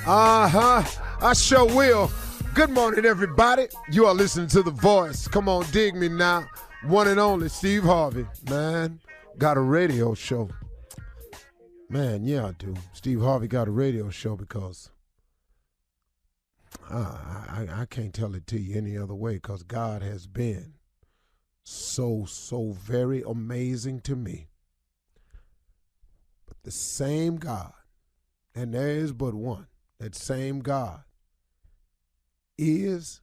I sure will. Good morning, everybody. You are listening to The Voice. Come on, dig me now. One and only Steve Harvey. Man, got a radio show. Man, yeah, I do. Steve Harvey got a radio show because I can't tell it to you any other way, because God has been so very amazing to me. But the same God, and there is but one, that same God is,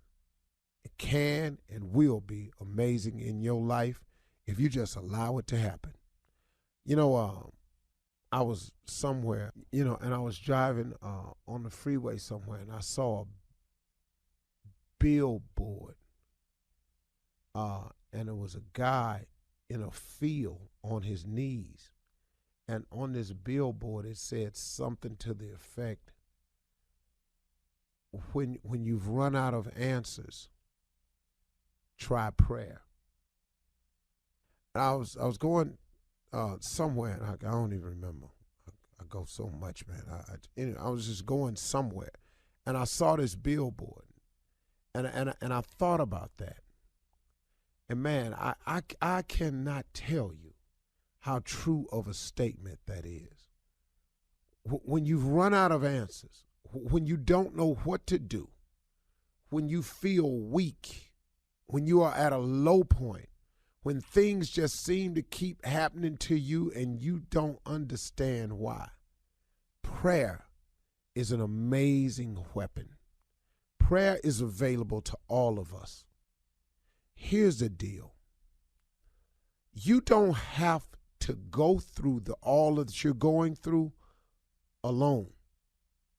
can, and will be amazing in your life if you just allow it to happen. You know, I was somewhere, and I was driving on the freeway somewhere, and I saw a billboard, and it was a guy in a field on his knees, and on this billboard it said something to the effect, when you've run out of answers, try prayer. And I was going somewhere, and I don't even remember. I go so much, man. I was just going somewhere, and I saw this billboard, and I thought about that. And man, I cannot tell you how true of a statement that is. When you've run out of answers, when you don't know what to do, when you feel weak, when you are at a low point, when things just seem to keep happening to you and you don't understand why, prayer is an amazing weapon. Prayer is available to all of us. Here's the deal. You don't have to go through all that you're going through alone.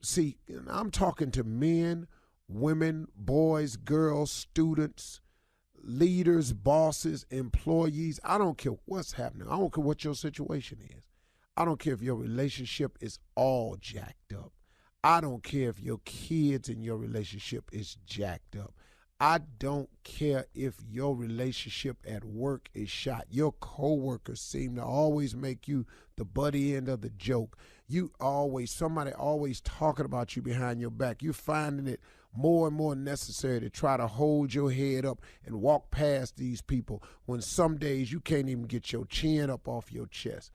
See, I'm talking to men, women, boys, girls, students, leaders, bosses, employees. I don't care what's happening. I don't care what your situation is. I don't care if your relationship is all jacked up. I don't care if your kids and your relationship is jacked up. I don't care if your relationship at work is shot. Your coworkers seem to always make you the buddy end of the joke. Somebody always talking about you behind your back. You're finding it more and more necessary to try to hold your head up and walk past these people when some days you can't even get your chin up off your chest.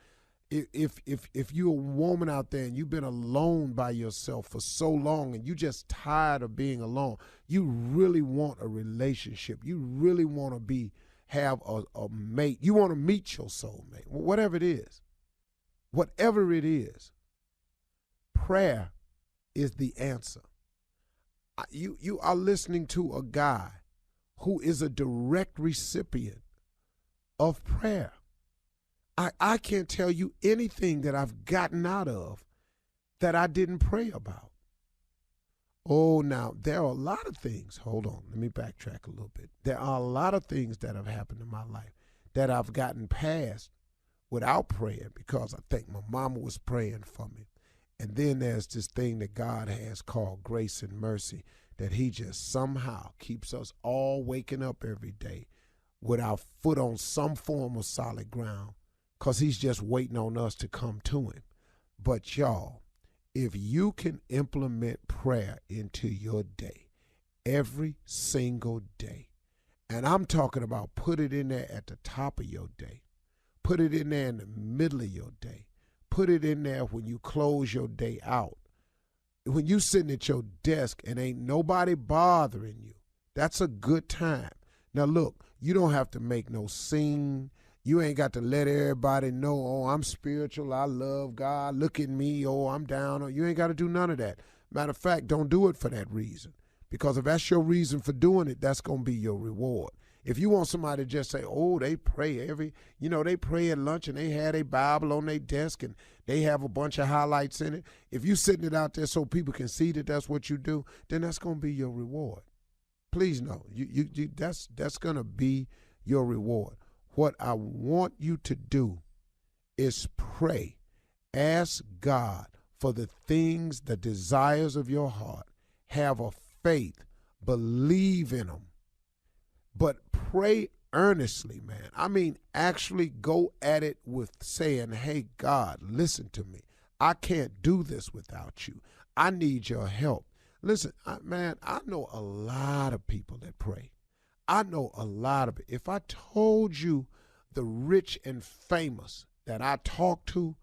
If you're a woman out there and you've been alone by yourself for so long and you just tired of being alone, you really want a relationship. You really want to have a mate. You want to meet your soulmate, whatever it is. Whatever it is, prayer is the answer. You are listening to a guy who is a direct recipient of prayer. I can't tell you anything that I've gotten out of that I didn't pray about. Oh, now, there are a lot of things. Hold on, let me backtrack a little bit. There are a lot of things that have happened in my life that I've gotten past without praying, because I think my mama was praying for me. And then there's this thing that God has called grace and mercy, that he just somehow keeps us all waking up every day with our foot on some form of solid ground, because he's just waiting on us to come to him. But y'all, if you can implement prayer into your day, every single day, and I'm talking about put it in there at the top of your day, put it in there in the middle of your day, put it in there when you close your day out, when you sitting at your desk and ain't nobody bothering you, that's a good time. Now look, you don't have to make no scene. You ain't got to let everybody know, oh, I'm spiritual, I love God, look at me, oh, I'm down. You ain't got to do none of that. Matter of fact, don't do it for that reason. Because if that's your reason for doing it, that's going to be your reward. If you want somebody to just say, oh, they pray they pray at lunch and they had a Bible on their desk and they have a bunch of highlights in it. If you sitting it out there so people can see that that's what you do, then that's going to be your reward. Please know, that's going to be your reward. What I want you to do is pray. Ask God for the things, the desires of your heart. Have a faith. Believe in them. But pray earnestly, man. I mean, actually go at it with saying, hey, God, listen to me. I can't do this without you. I need your help. Listen, man, I know a lot of people that pray. I know a lot of it. If I told you the rich and famous that I talk to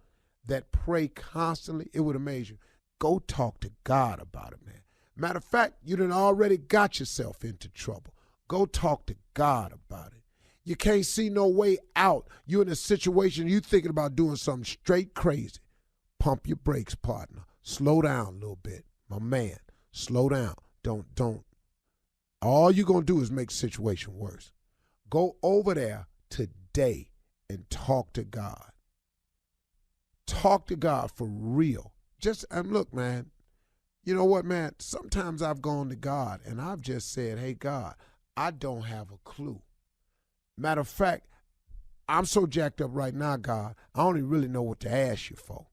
that pray constantly, it would amaze you. Go talk to God about it, man. Matter of fact, you done already got yourself into trouble. Go talk to God about it. You can't see no way out. You're in a situation, you thinking about doing something straight crazy. Pump your brakes, partner. Slow down a little bit. My man, slow down. Don't. All you're going to do is make the situation worse. Go over there today and talk to God. Talk to God for real. And look, man, you know what, man? Sometimes I've gone to God and I've just said, hey, God, I don't have a clue. Matter of fact, I'm so jacked up right now, God, I don't even really know what to ask you for.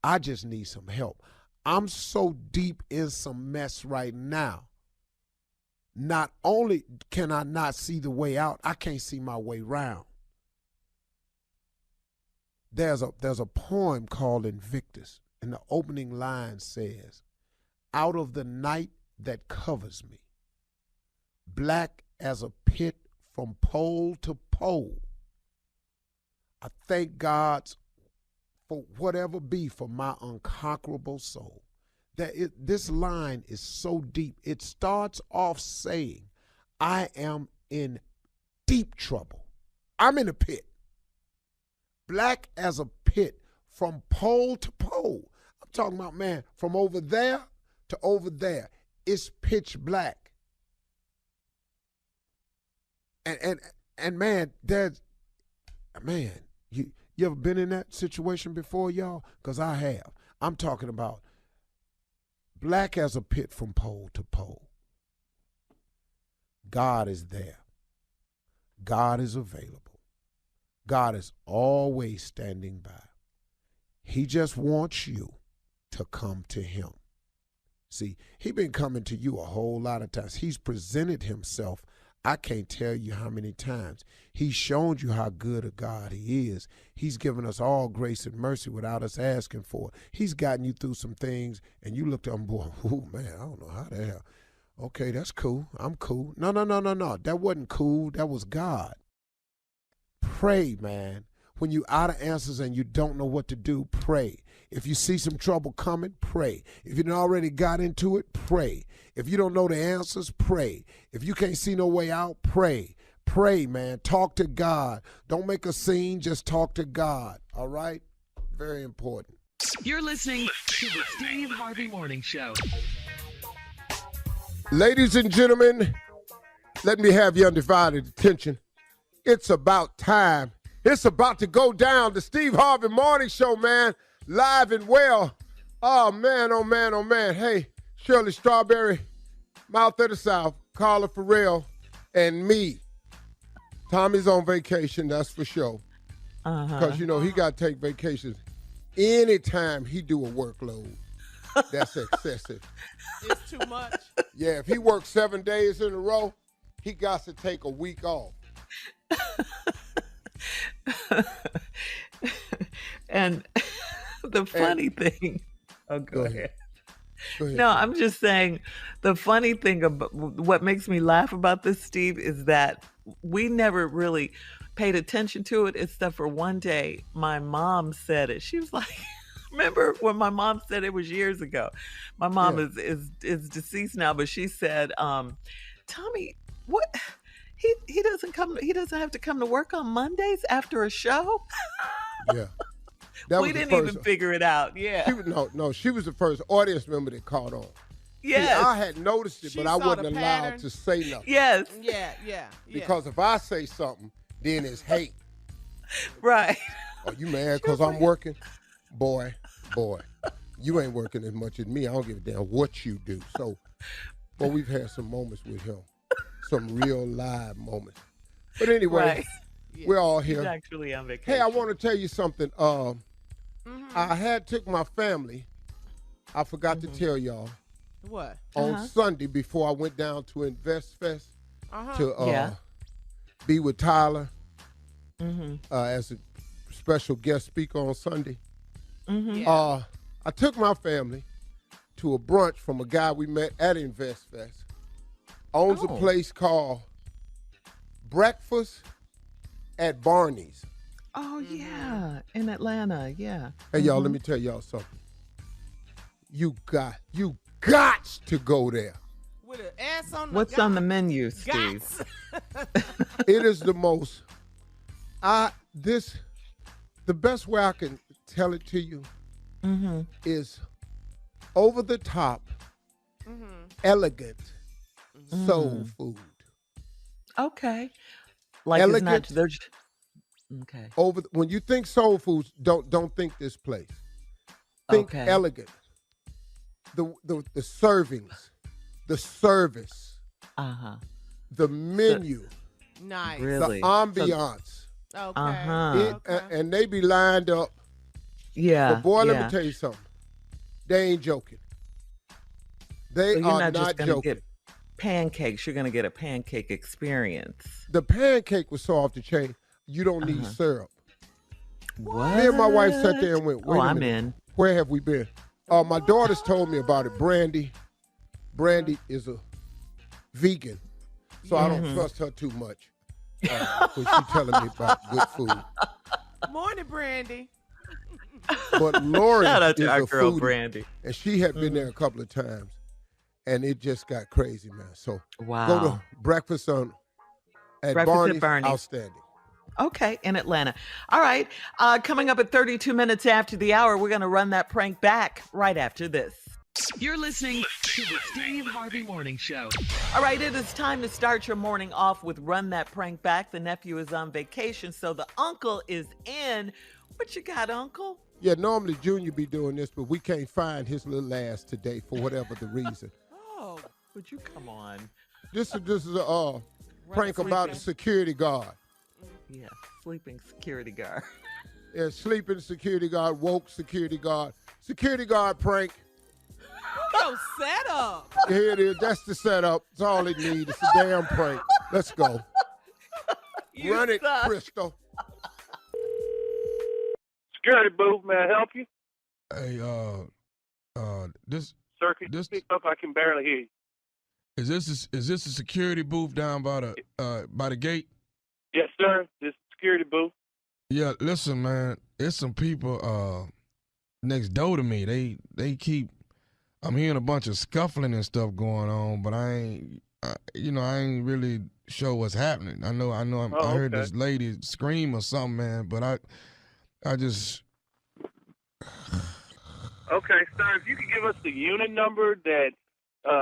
I just need some help. I'm so deep in some mess right now. Not only can I not see the way out, I can't see my way round. There's a poem called Invictus, and the opening line says, out of the night that covers me, black as a pit from pole to pole, I thank God for whatever be for my unconquerable soul. This line is so deep. It starts off saying, I am in deep trouble. I'm in a pit. Black as a pit from pole to pole. I'm talking about, man, from over there to over there. It's pitch black. And man, you ever been in that situation before, y'all? Because I have. I'm talking about black as a pit from pole to pole. God is there. God is available. God is always standing by. He just wants you to come to him. See, he's been coming to you a whole lot of times. He's presented himself. I can't tell you how many times. He's shown you how good a God he is. He's given us all grace and mercy without us asking for it. He's gotten you through some things, and you looked up and, boy, oh, man, I don't know how the hell. Okay, that's cool. I'm cool. No. That wasn't cool. That was God. Pray, man. When you're out of answers and you don't know what to do, pray. If you see some trouble coming, pray. If you already got into it, pray. If you don't know the answers, pray. If you can't see no way out, pray. Pray, man. Talk to God. Don't make a scene. Just talk to God. All right? Very important. You're listening to the Steve Harvey Morning Show. Ladies and gentlemen, let me have your undivided attention. It's about time. It's about to go down. The Steve Harvey Morning Show, man. Live and well. Oh, man, oh, man, oh, man. Hey, Shirley Strawberry, Mouth of the South, Carla Farrell, and me. Tommy's on vacation, that's for sure. Because, you know, he got to take vacations anytime he do a workload. That's excessive. It's too much. Yeah, if he works 7 days in a row, he got to take a week off. And the funny thing, go ahead. No, I'm just saying the funny thing about what makes me laugh about this, Steve, is that we never really paid attention to it except for one day my mom said it. She was like, remember when my mom said it was years ago? My mom is deceased now, but she said, Tommy, what? He doesn't have to come to work on Mondays after a show? Yeah. We didn't even figure it out. Yeah. She was the first audience member that caught on. Yes. See, I had noticed it, but I wasn't allowed to say nothing. Yes. Yeah. Because if I say something, then it's hate. Right. Are you mad because I'm working? Boy, you ain't working as much as me. I don't give a damn what you do. So, but we've had some moments with him. Some real live moments. But anyway, we're all here. He's actually on vacation. Hey, I want to tell you something. I took my family. I forgot to tell y'all. What? On Sunday before I went down to Invest Fest to be with Tyler as a special guest speaker on Sunday. I took my family. to a brunch from a guy we met at Invest Fest. Owns a place called Breakfast at Barney's. Oh, yeah. In Atlanta, yeah. Hey, y'all, let me tell y'all something. You got to go there. With an ass on the What's on the menu, Steve? It is the most, the best way I can tell it to you is over the top, elegant soul food. Okay. Like Elegant. it's not, they're just, okay. When you think soul foods, don't think this place. Think elegant. The servings, the service, the menu, nice, really? the ambiance. Okay. And they be lined up. Yeah. But boy, let me tell you something. They ain't joking. They so you're are not just not gonna joking. get pancakes. You're going to get a pancake experience. The pancake was so off the chain. You don't need syrup. What? Me and my wife sat there and went, wait a minute. I'm in. Where have we been? My daughters told me about it. Brandy is a vegan, so I don't trust her too much when she's telling me about good food. Morning, Brandy. But Lori Shout out to is our a girl, foodie, Brandy. and she had been there a couple of times, and it just got crazy, man. So Wow. go to breakfast at Barney's. Outstanding. Okay, in Atlanta. All right. Coming up at 32 minutes after the hour, we're going to run that prank back right after this. You're listening to the Steve Harvey Morning Show. All right, it is time to start your morning off with Run That Prank Back. The nephew is on vacation, so the uncle is in. What you got, Uncle? Yeah, normally Junior be doing this, but we can't find his little ass today for whatever the reason. Oh, would you come on? This is a prank about a security guard. Yeah, sleeping security guard. Yeah, sleeping security guard, woke security guard prank. Yo, setup. Here it is. That's the setup. It's all it needs. It's a damn prank. Let's go. Run it, Crystal. Security booth, may I help you? Hey, this Sir, can you speak up? I can barely hear you. is this a security booth down by the gate? Yes, sir. This is security booth. Yeah, listen, man, it's some people next door to me. They keep. I'm hearing a bunch of scuffling and stuff going on, but I ain't really sure what's happening. I heard this lady scream or something, man, but I just. Okay, sir, if you could give us the unit number that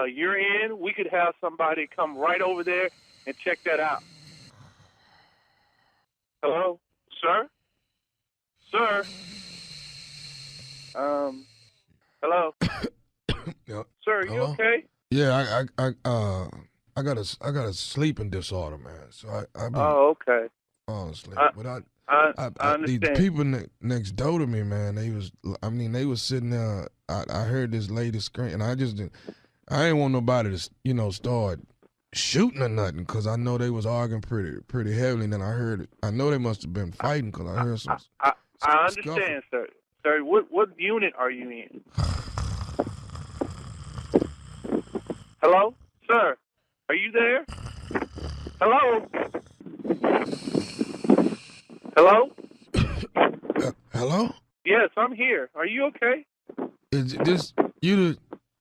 you're in, we could have somebody come right over there and check that out. Hello? Sir? Sir? Hello? Yeah. Sir, are you okay? Yeah, I got a sleeping disorder, man. So I be okay. falling asleep. But I understand. These people next door to me, man, they was sitting there. I heard this lady scream, and I ain't want nobody to, start shooting or nothing, because I know they was arguing pretty heavily, and then I know they must have been fighting, because I heard some. I understand, sir. Sir, what unit are you in? Hello? Sir, are you there? Hello? Hello? Hello? Yes, I'm here. Are you okay? Is this you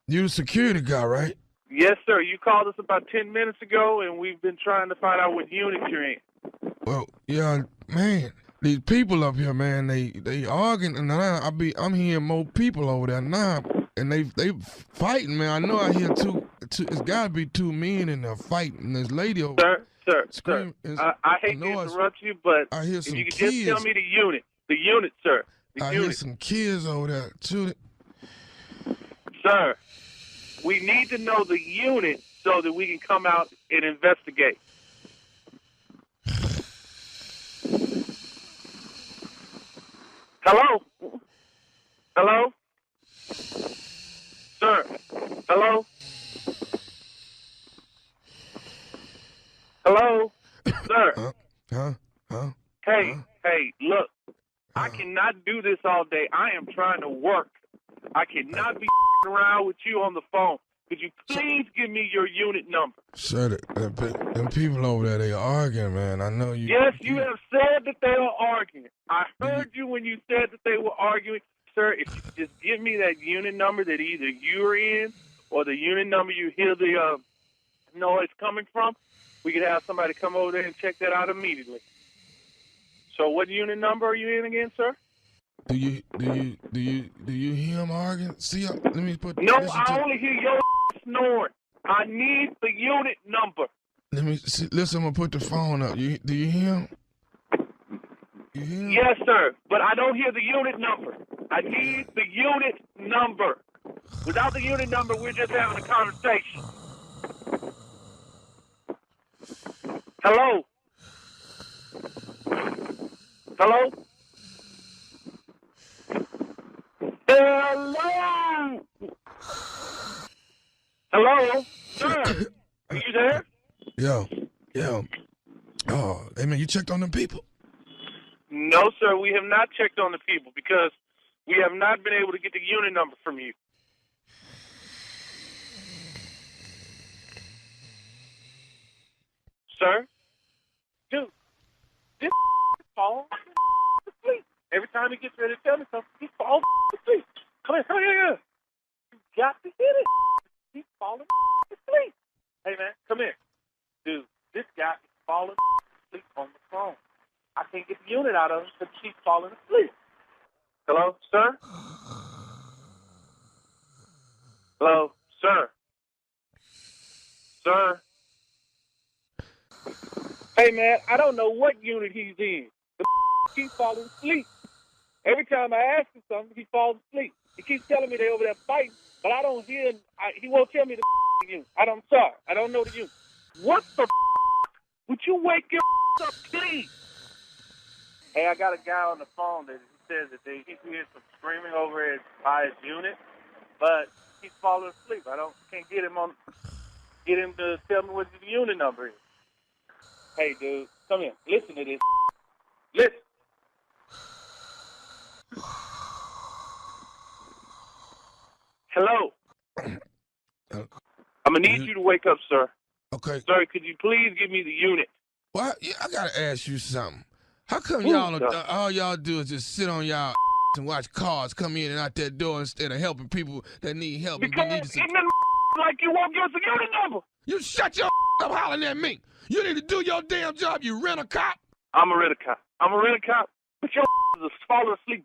the security guy, right? Yes, sir. You called us about 10 minutes ago, and we've been trying to find out what unit you're in. Well, yeah, man. These people up here, man, they arguing, and I'm hearing more people over there now, and they fighting, man. I know I hear two. It's got to be two men in there fighting. This lady over Sir, screaming. I hate to interrupt you, but I hear if some you could kids. just tell me the unit, sir. I hear some kids over there too. Sir, we need to know the unit so that we can come out and investigate. Hello? Hello? Sir? Hello? Hello? Sir? Hey, look. I cannot do this all day. I am trying to work. I cannot be around with you on the phone. Could you please give me your unit number? Sir, them people over there, they arguing, man. I know you. Yes, you have said that they are arguing. I heard you when you said that they were arguing. Sir, if you just give me that unit number that either you're in or the unit number you hear the noise coming from, we could have somebody come over there and check that out immediately. So what unit number are you in again, sir? Do you hear him arguing? See, let me put. No, I only hear your snoring. I need the unit number. Let me see. Listen, I'm gonna put the phone up. Do you hear him? You hear him? Yes, sir, but I don't hear the unit number. I need the unit number. Without the unit number, we're just having a conversation. Hello? Hello? Hello? Hello? Sir, are you there? Yo. Oh, hey man, you checked on them people? No, sir, we have not checked on the people because we have not been able to get the unit number from you. Sir? Dude, this falls asleep. Every time he gets ready to tell me something, he falls asleep. Come here. You got to hit it. He's falling asleep. Hey, man, come here. Dude, this guy is falling asleep on the phone. I can't get the unit out of him because he's falling asleep. Hello, sir? Hello, sir? Sir? Hey, man, I don't know what unit he's in. The keeps falling asleep. Every time I ask him something, he falls asleep. He keeps telling me they're over there fighting, but I don't hear him. He won't tell me the unit. I'm sorry. I don't know the unit. What the would you wake your up, please? Hey, I got a guy on the phone that he says that he hears some screaming over by his unit, but he's falling asleep. Can't get him to tell me what the unit number is. Hey, dude, come here. Listen to this. Listen. Hello. I'm going to need you to wake up, sir. Okay. Sir, could you please give me the unit? Well, I gotta ask you something. How come all y'all do is just sit on y'all and watch cars come in and out that door instead of helping people that need help? Because ignorant like you won't give us a unit number. You shut your up hollering at me. You need to do your damn job, you rent-a-cop. I'm a rent-a-cop. But your is falling asleep.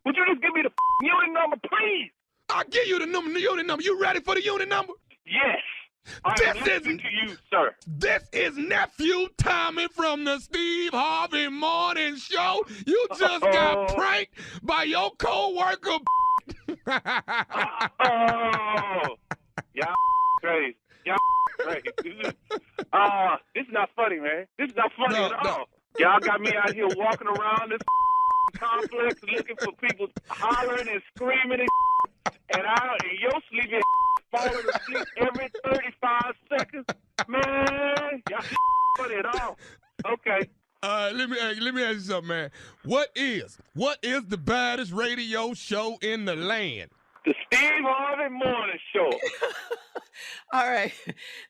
Would you just give me the unit number, please? I'll give you the unit number. You ready for the unit number? Yes. I'm listening to you, sir. This is Nephew Tommy from the Steve Harvey Morning Show. You just got pranked by your co-worker. Y'all crazy. This is not funny, man. This is not funny at all. Y'all got me out here walking around this complex looking for people hollering and screaming and your sleeping falling asleep every 35 seconds. Man, y'all funny at all. Okay. Let me ask you something, man. What is the baddest radio show in the land? The Steve Harvey Morning Show. All right.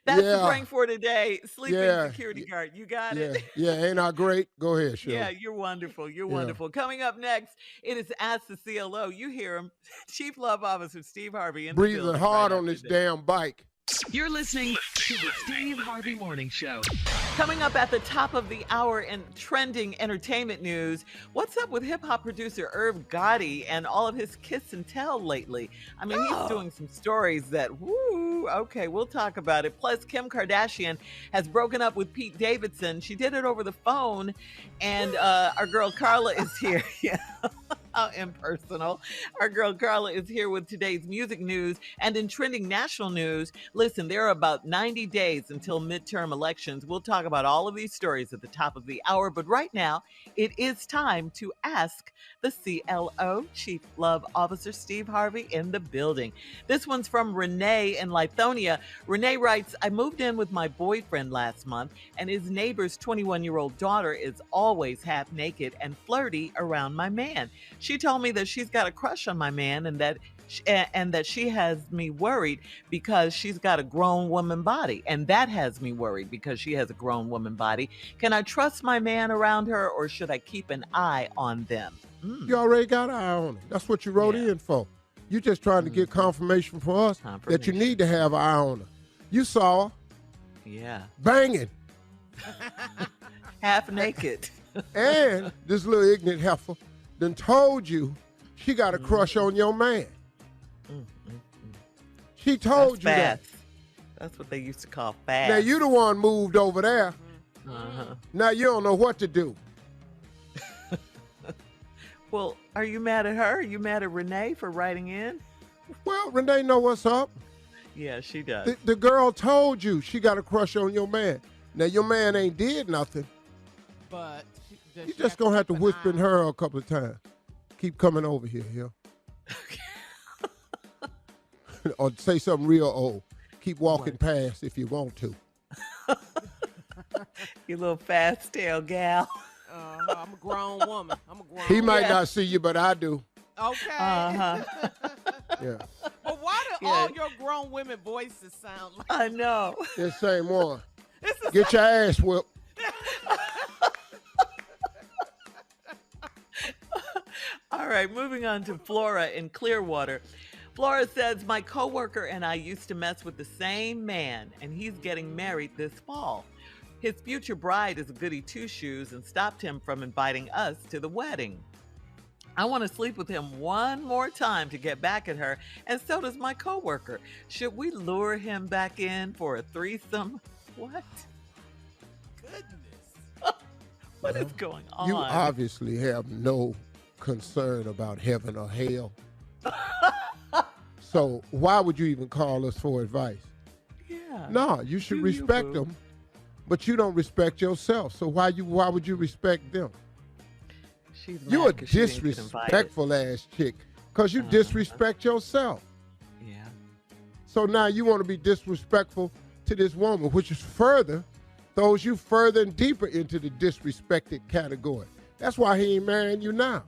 That's the prank for today. Sleeping security guard. You got it? Yeah, ain't I great? Go ahead, Shirley. Yeah, you're wonderful. You're wonderful. Coming up next, it is Ask the CLO. You hear him. Chief Love Officer Steve Harvey in the breathing building hard on this damn bike. You're listening to the Steve Harvey Morning Show. Coming up at the top of the hour in trending entertainment news, what's up with hip-hop producer Irv Gotti and all of his kiss and tell lately? I mean, he's doing some stories that, woo, okay, we'll talk about it. Plus, Kim Kardashian has broken up with Pete Davidson. She did it over the phone, and our girl Carla is here. How impersonal. Our girl Carla is here with today's music news. And in trending national news, listen, there are about 90 days until midterm elections. We'll talk about all of these stories at the top of the hour. But right now, it is time to ask the CLO, Chief Love Officer Steve Harvey, in the building. This one's from Renee in Lithonia. Renee writes, I moved in with my boyfriend last month, and his neighbor's 21-year-old daughter is always half naked and flirty around my man. She told me that she's got a crush on my man and that and that she has me worried because she's got a grown woman body, and that has me worried because she has a grown woman body. Can I trust my man around her, or should I keep an eye on them? You already got an eye on them. That's what you wrote in for. You just trying to get confirmation from us that you need to have an eye on her. You saw her. Yeah. Banging. Half naked. And this little ignorant heifer done told you she got a crush on your man. She told you fast. that. That's what they used to call fast. Now you the one moved over there. Now you don't know what to do. Well, are you mad at her? Are you mad at Renee for writing in? Well, Renee know what's up. Yeah, she does. The girl told you she got a crush on your man. Now your man ain't did nothing. But You just gonna have to whisper in her a couple of times. Keep coming over here. Or say something real old. Keep walking past if you want to. You little fast tail gal. I'm a grown woman. He might not see you, but I do. Okay. Yeah. But why do all your grown women voices sound like? I know. The same one. Get your ass whipped. All right, moving on to Flora in Clearwater. Flora says, my coworker and I used to mess with the same man, and he's getting married this fall. His future bride is a goody two-shoes and stopped him from inviting us to the wedding. I want to sleep with him one more time to get back at her, and so does my coworker. Should we lure him back in for a threesome? What? Goodness. What is going on? You obviously have no concern about heaven or hell. So why would you even call us for advice? Yeah. No, you should respect them, but you don't respect yourself. So why would you respect them? She's mad You a 'cause she didn't get disrespectful ass chick because you disrespect yourself. Yeah. So now you want to be disrespectful to this woman, which is throws you further and deeper into the disrespected category. That's why he ain't marrying you now.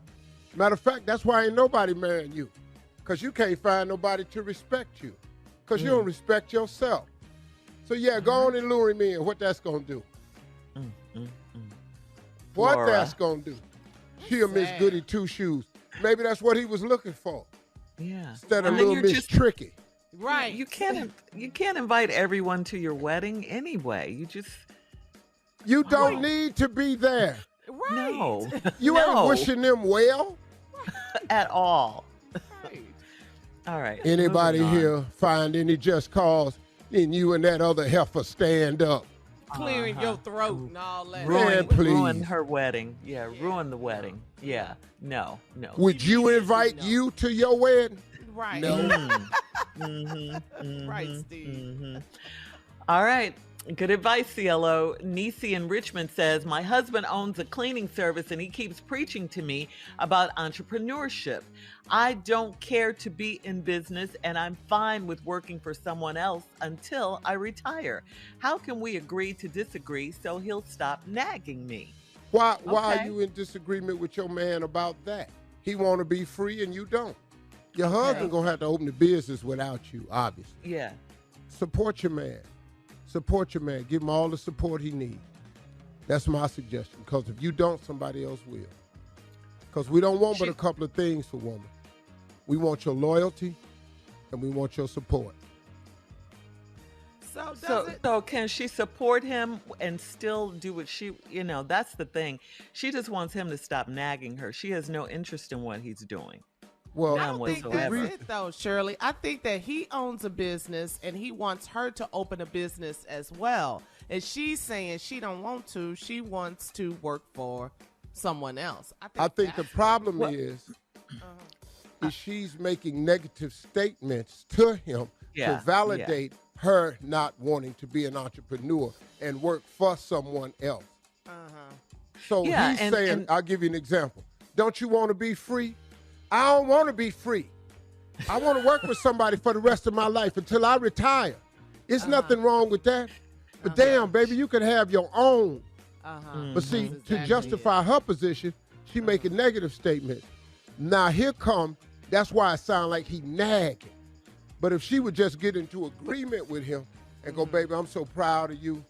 Matter of fact, that's why ain't nobody marrying you. Because you can't find nobody to respect you. Because you don't respect yourself. So yeah, go on and lure him in. What that's going to do? What Laura. that's going to do? She'll Miss Goody Two Shoes. Maybe that's what he was looking for. Yeah. Instead of And then little you're Miss just- Tricky. Right. You can't invite everyone to your wedding anyway. You don't need to be there. Right. No. You No. ain't wishing them well. At all. Right. All right. Anybody moving on. here find any just cause in you and that other heifer stand up? Clearing your throat and all that. Man, please. Ruin her wedding. Yeah, ruin the wedding. Yeah. No. Would you invite you to your wedding? Right. No. Right, Steve. All right. Good advice, CLO. Nisi in Richmond says, my husband owns a cleaning service and he keeps preaching to me about entrepreneurship. I don't care to be in business and I'm fine with working for someone else until I retire. How can we agree to disagree so he'll stop nagging me? Why are Okay. you in disagreement with your man about that? He want to be free and you don't. Your husband going to have to open the business without you, obviously. Yeah. Support your man. Support your man. Give him all the support he needs. That's my suggestion. Because if you don't, somebody else will. Because we don't want but a couple of things for women. We want your loyalty and we want your support. So can she support him and still do what that's the thing. She just wants him to stop nagging her. She has no interest in what he's doing. Well, I don't think whatsoever. that's it though, Shirley. I think that he owns a business and he wants her to open a business as well. And she's saying she don't want to. She wants to work for someone else. I think the that's problem is she's making negative statements to him to validate her not wanting to be an entrepreneur and work for someone else. So Yeah, he's and- saying, and- I'll give you an example. Don't you want to be free? I don't want to be free. I want to work with somebody for the rest of my life until I retire. There's nothing wrong with that. But damn, baby, you could have your own. But see, That's to exactly justify her position, she making negative statements. Now here come That's why it sounds like he nagging. But if she would just get into agreement with him and go, baby, I'm so proud of you.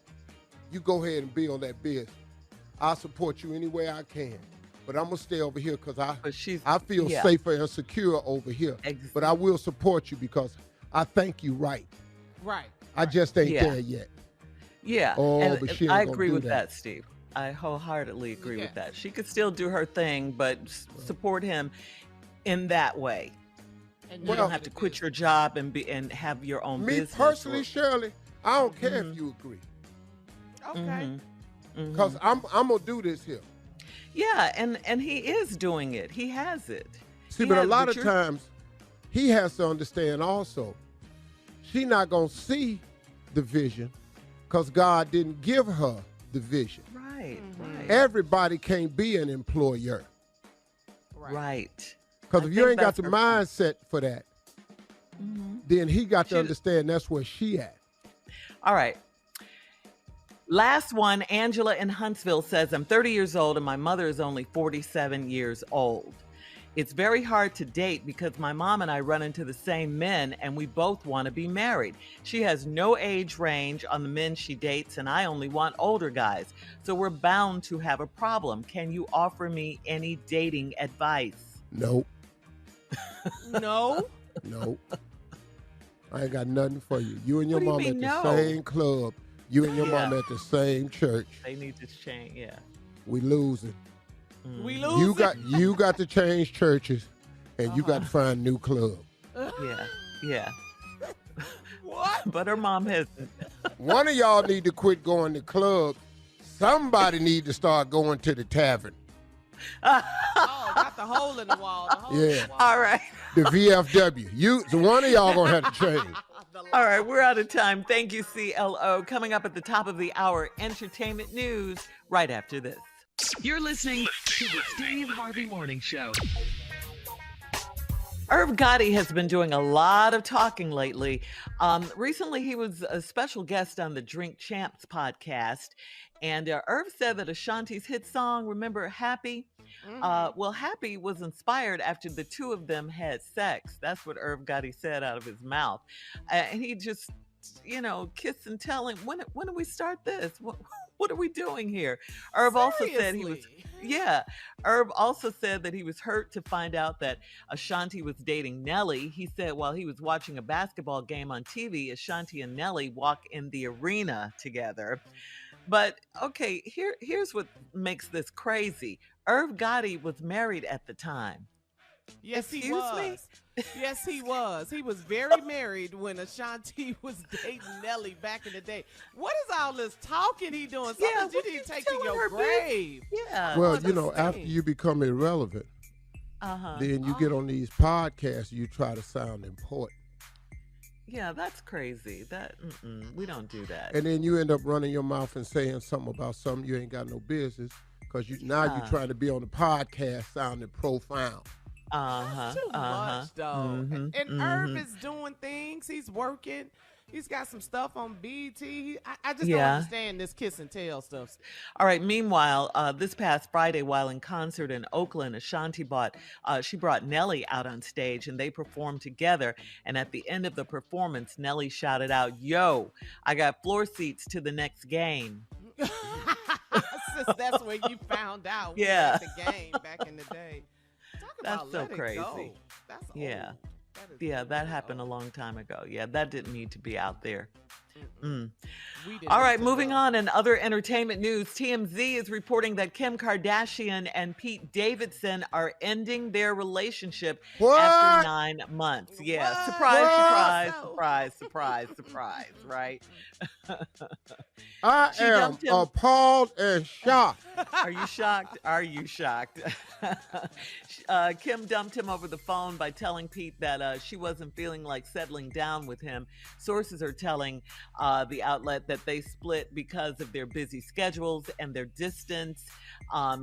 You go ahead and build that business. I'll support you any way I can. But I'm going to stay over here because I feel safer and secure over here. Exactly. But I will support you because I think you right. Right. I just ain't there yet. Yeah. Oh, but she ain't I gonna agree do with that, Steve. I wholeheartedly agree with that. She could still do her thing, but support him in that way. And you don't have to quit your job and have your own business. Me personally, Shirley, I don't care if you agree. Okay. Because I'm going to do this here. Yeah, and he is doing it. He has it. See, but a lot of times, he has to understand also, she not going to see the vision because God didn't give her the vision. Right. Everybody can't be an employer. Right. Because if you ain't got the mindset for that, then he got to understand that's where she at. All right. Last one, Angela in Huntsville says, I'm 30 years old and my mother is only 47 years old. It's very hard to date because my mom and I run into the same men and we both want to be married. She has no age range on the men she dates and I only want older guys. So we're bound to have a problem. Can you offer me any dating advice? Nope. No? Nope. I ain't got nothing for you. You and your mom at the no? same club. You and your mom at the same church. They need to change, We losing. We losing. You got to change churches, and you got to find a new club. Yeah. What? But her mom hasn't. One of y'all need to quit going to clubs. Somebody need to start going to the tavern. Got the hole in the wall. All right. The VFW. So one of y'all gonna have to change. All right, we're out of time. Thank you, CLO. Coming up at the top of the hour, entertainment news right after this. You're listening to the Steve Harvey Morning Show. Irv Gotti has been doing a lot of talking lately. Recently, he was a special guest on the Drink Champs podcast. And Irv said that Ashanti's hit song, remember Happy? Well, Happy was inspired after the two of them had sex. That's what Irv Gotti said out of his mouth. And he just, kiss and tell him, when do we start this? What are we doing here? Irv also said he was, Irv also said that he was hurt to find out that Ashanti was dating Nelly. He said while he was watching a basketball game on TV, Ashanti and Nelly walk in the arena together. But okay, here's what makes this crazy. Irv Gotti was married at the time. Yes, he was. Yes, he was. He was very married when Ashanti was dating Nelly back in the day. What is all this talking he doing? Something you need to take to your grave. Yeah. Well, after you become irrelevant, then you get on these podcasts, you try to sound important. Yeah, that's crazy. We don't do that. And then you end up running your mouth and saying something about something you ain't got no business because you're trying to be on the podcast sounding profound. That's too much, though. And Irv is doing things. He's working. He's got some stuff on BT. I just don't understand this kiss and tell stuff. All right. Meanwhile, this past Friday, while in concert in Oakland, Ashanti brought Nelly out on stage and they performed together. And at the end of the performance, Nelly shouted out, "Yo, I got floor seats to the next game." Since that's where you found out. At the game back in the day. That's so crazy. That's old. That happened a long time ago. Yeah, that didn't need to be out there. All right, moving on. In other entertainment news, TMZ is reporting that Kim Kardashian and Pete Davidson are ending their relationship after 9 months. Yeah, surprise, right? I am appalled and shocked. Are you shocked? Kim dumped him over the phone by telling Pete that she wasn't feeling like settling down with him. Sources are telling the outlet that they split because of their busy schedules and their distance.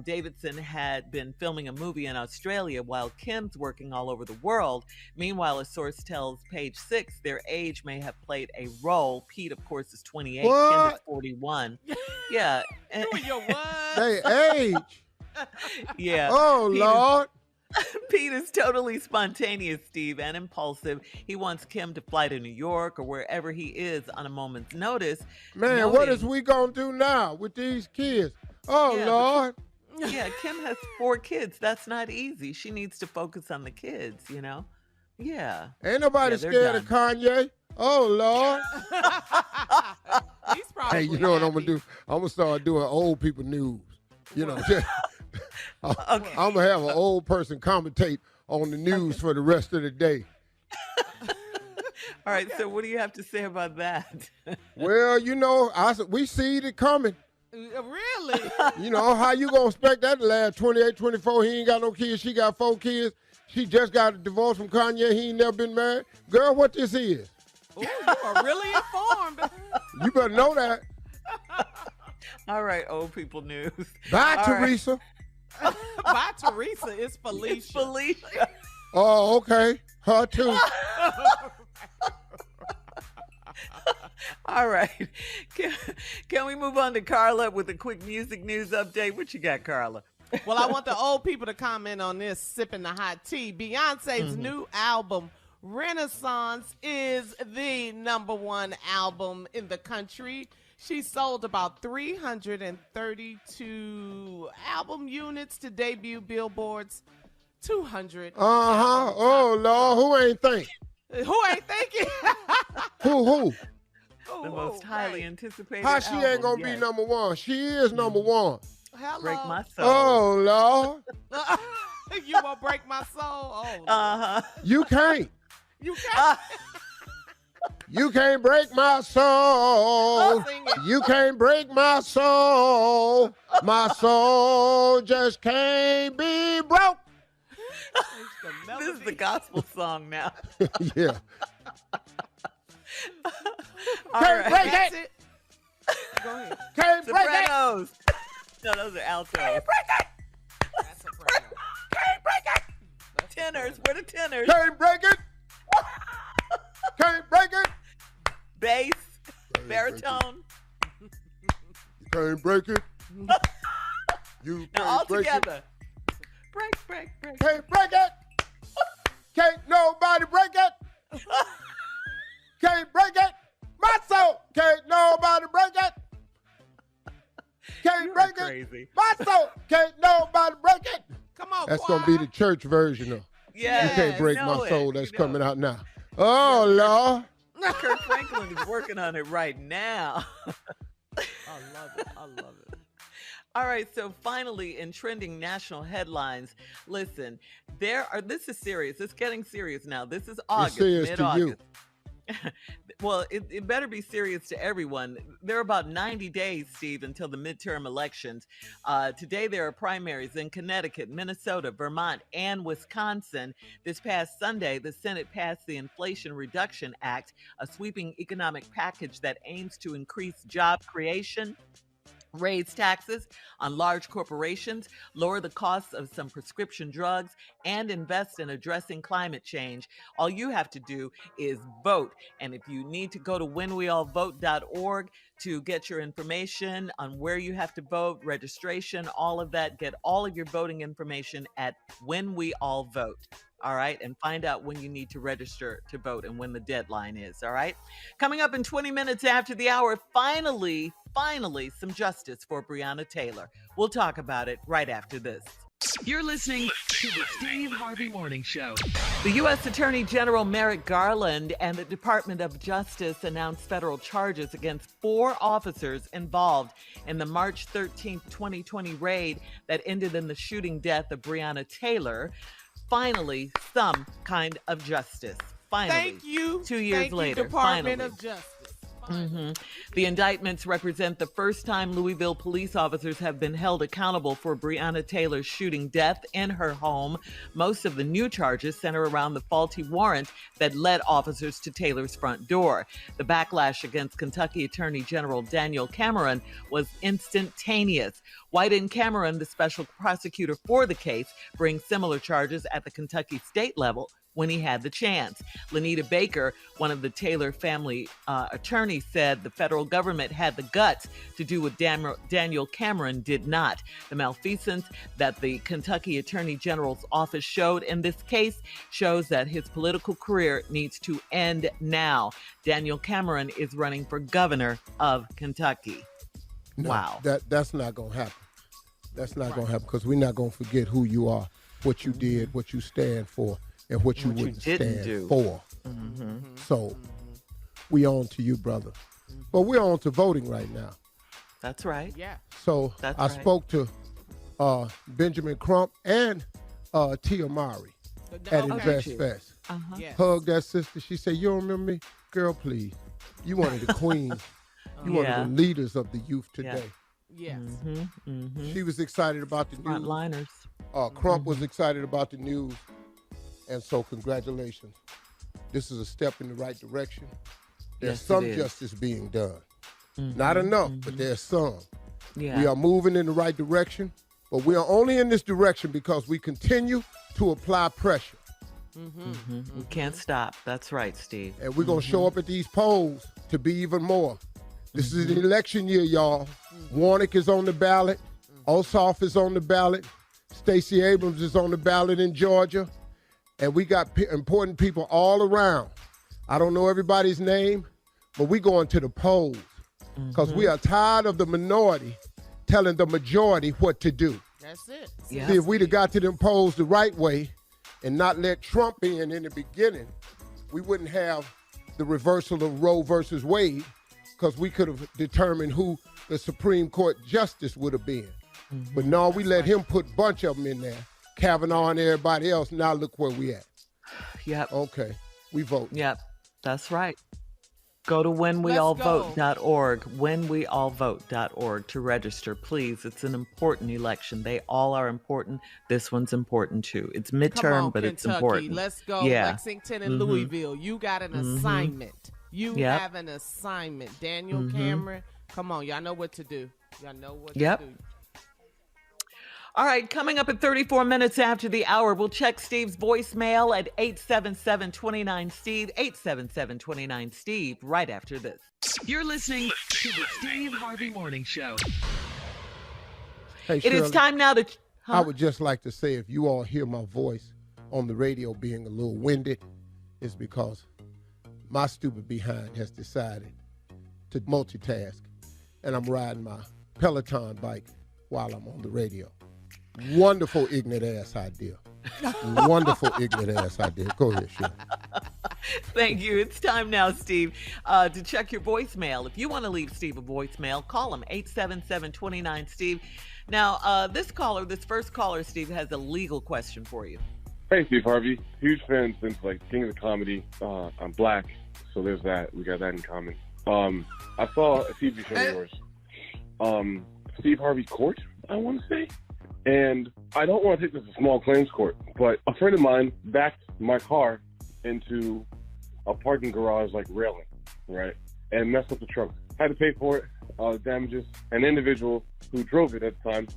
Davidson had been filming a movie in Australia while Kim's working all over the world. Meanwhile, a source tells Page Six their age may have played a role. Pete, of course, is 28. Kim is 41. Yeah. Your what? They age. Yeah. Oh, Lord. Pete is totally spontaneous, Steve, and impulsive. He wants Kim to fly to New York or wherever he is on a moment's notice. Man, what is we gonna do now with these kids? Oh, Yeah, Lord. Yeah, Kim has 4 kids. That's not easy. She needs to focus on the kids, Yeah. Ain't nobody they're scared of Kanye. Oh, Lord. He's probably Hey, you know what I'm happy. going to do? I'm going to start doing old people news. Okay. I'm going to have an old person commentate on the news for the rest of the day. All right, so what do you have to say about that? Well, we see it coming. Really? How you going to expect that to last 28, 24? He ain't got no kids. She got 4 kids. She just got a divorce from Kanye. He ain't never been married. Girl, what this is? Ooh, you are really informed. You better know that. All right, old people news. Bye, All Teresa. By Teresa, it's Felicia. It's Felicia. Oh, okay. Her too. All right. Can we move on to Carla with a quick music news update? What you got, Carla? Well, I want the old people to comment on this, sipping the hot tea. Beyonce's new album, Renaissance, is the #1 album in the country. She sold about 332 album units to debut Billboard's 200. Oh, Lord. Who ain't think? Who ain't thinking? Who? The most highly anticipated How she ain't album going to be yet. #1? She is #1. Hello. Break my soul. Oh, Lord. You gonna break my soul? Oh, Uh-huh. You can't. you can't. You can't break my soul. Sing it. You can't break my soul. My soul just can't be broke. This is the gospel song now. Yeah. All Can't right. break That's it. it. Go ahead. Can't break it. Sopranos. No, those are altos. That's soprano. Tenors. Where the tenors? Can't break it. Can't break it. Bass. Can't Baritone. You can't break it. You Now all can't break it. together. Break. Can't break it. Can't nobody break it. Can't break it. My soul. Can't nobody break it. Can't You are break it. crazy. My soul. Can't nobody break it. Come on, That's choir. going to be the church version of Yeah. You Can't Break know My it. Soul that's You know coming it. out now. Oh, Lord. Kirk Franklin is working on it right now. I love it. All right, so finally, in trending national headlines, listen, this is serious. It's getting serious now. This is August, serious to you. mid-August. Well, it better be serious to everyone. There are about 90 days, Steve, until the midterm elections. Today, there are primaries in Connecticut, Minnesota, Vermont, and Wisconsin. This past Sunday, the Senate passed the Inflation Reduction Act, a sweeping economic package that aims to increase job creation, raise taxes on large corporations, lower the costs of some prescription drugs, and invest in addressing climate change. All you have to do is vote. And if you need to go to whenweallvote.org to get your information on where you have to vote, registration, all of that, get all of your voting information at When We All Vote. All right, and find out when you need to register to vote and when the deadline is. All right, coming up in 20 minutes after the hour, finally, some justice for Breonna Taylor. We'll talk about it right after this. You're listening to the Steve Harvey Morning Show. The U.S. Attorney General Merrick Garland and the Department of Justice announced federal charges against 4 officers involved in the March 13, 2020 raid that ended in the shooting death of Breonna Taylor. Finally, some kind of justice. Finally. Thank you. 2 years Thank later. You, Department finally. of Justice. The indictments represent the first time Louisville police officers have been held accountable for Breonna Taylor's shooting death in her home. Most of the new charges center around the faulty warrant that led officers to Taylor's front door. The backlash against Kentucky Attorney General Daniel Cameron was instantaneous. White and Cameron, the special prosecutor for the case, brings similar charges at the Kentucky state level. when he had the chance. Lanita Baker, one of the Taylor family attorneys, said the federal government had the guts to do what Daniel Cameron did not. The malfeasance that the Kentucky Attorney General's office showed in this case shows that his political career needs to end now. Daniel Cameron is running for governor of Kentucky. No, wow. That's not going to happen. That's not going to happen because we're not going to forget who you are, what you did, what you stand for, and what you wouldn't stand for. So we on to you, brother. But we're on to voting right now. That's right. Yeah. So I spoke to Benjamin Crump and Tia Mari at Invest Fest. Yes. Hugged that sister. She said, "You don't remember me? Girl, please. You one of the queens. You one of the leaders of the youth today." Yes. She was excited about the news. Frontliners. Crump was excited about the news. And so congratulations. This is a step in the right direction. There's some justice being done. Not enough, but there's some. Yeah. We are moving in the right direction, but we are only in this direction because we continue to apply pressure. We can't stop. That's right, Steve. And we're going to show up at these polls to be even more. This is an election year, y'all. Warnock is on the ballot. Ossoff is on the ballot. Stacey Abrams is on the ballot in Georgia. And we got important people all around. I don't know everybody's name, but we going to the polls because we are tired of the minority telling the majority what to do. That's it. Yeah. See, if we'd have got to them polls the right way and not let Trump in the beginning, we wouldn't have the reversal of Roe versus Wade because we could have determined who the Supreme Court justice would have been. But no, we let him put a bunch of them in there, Kavanaugh and everybody else. Now look where we at. Yep. Okay, we vote. Yep, that's right. Go to whenweallvote.org, whenweallvote.org to register, please. It's an important election. They all are important. This one's important too. It's midterm, Come on, but Kentucky. it's important. Let's go, Yeah. Lexington and Louisville. You got an assignment. You have an assignment. Daniel Cameron, come on. Y'all know what to do. Y'all know what to do. All right, coming up at 34 minutes after the hour, we'll check Steve's voicemail at 877-29-STEVE, 877-29-STEVE, right after this. You're listening to the Steve Harvey Morning Show. Hey, It Shirley, is time now to... I would just like to say if you all hear my voice on the radio being a little winded, it's because my stupid behind has decided to multitask, and I'm riding my Peloton bike while I'm on the radio. Wonderful ignorant ass idea. Wonderful ignorant ass idea. Go ahead, Shirley. Thank you. It's time now, Steve, to check your voicemail. If you want to leave Steve a voicemail, call him, 877-29-STEVE. Now, this first caller, Steve, has a legal question for you. Hey, Steve Harvey. Huge fan since, King of the Comedy. I'm black, so there's that. We got that in common. I saw a TV show of yours, Steve Harvey Court, I want to say. And I don't want to take this to small claims court, but a friend of mine backed my car into a parking garage railing, right? And messed up the trunk. Had to pay for it, damages. An individual who drove it at the time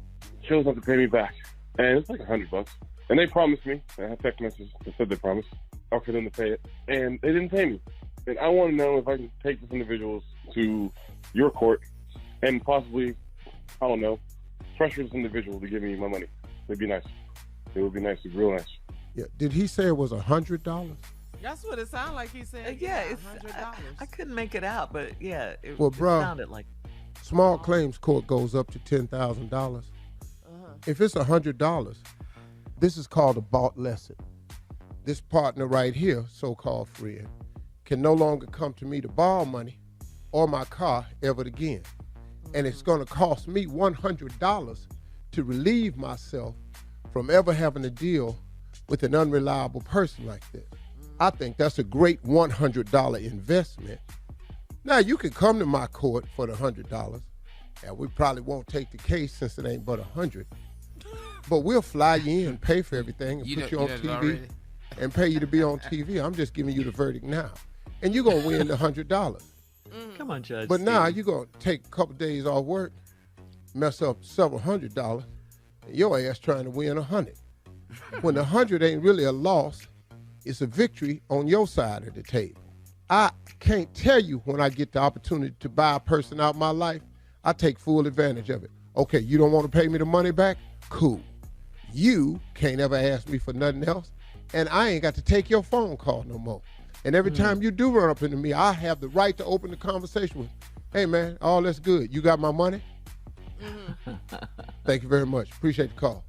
chose not to pay me back. And it's $100. And they promised me, I had text messages that said they promised, for them to pay it. And they didn't pay me. And I want to know if I can take this individual to your court and possibly, I don't know, pressure this individual to give me my money. It'd be nice. It would be nice. It'd be real nice. Yeah. Did he say it was $100? That's what it sounded like he said. It's $100. I couldn't make it out, but yeah, it bro, sounded like. Small claims court goes up to $10,000. If it's $100, this is called a bought lesson. This partner right here, so-called friend, can no longer come to me to borrow money or my car ever again. And it's going to cost me $100 to relieve myself from ever having to deal with an unreliable person like this. I think that's a great $100 investment. Now, you can come to my court for the $100, and we probably won't take the case since it ain't but $100. But we'll fly you in, pay for everything, and put you on TV and pay you to be on TV. I'm just giving you the verdict now. And you're going to win the $100. Come on, Judge. But now you're going to take a couple days off work, mess up several $100, and your ass trying to win $100. When the $100 ain't really a loss, it's a victory on your side of the table. I can't tell you when I get the opportunity to buy a person out of my life, I take full advantage of it. Okay, you don't want to pay me the money back? Cool. You can't ever ask me for nothing else, and I ain't got to take your phone call no more. And every time you do run up into me, I have the right to open the conversation with, hey, man, all that's good. You got my money? Thank you very much. Appreciate the call.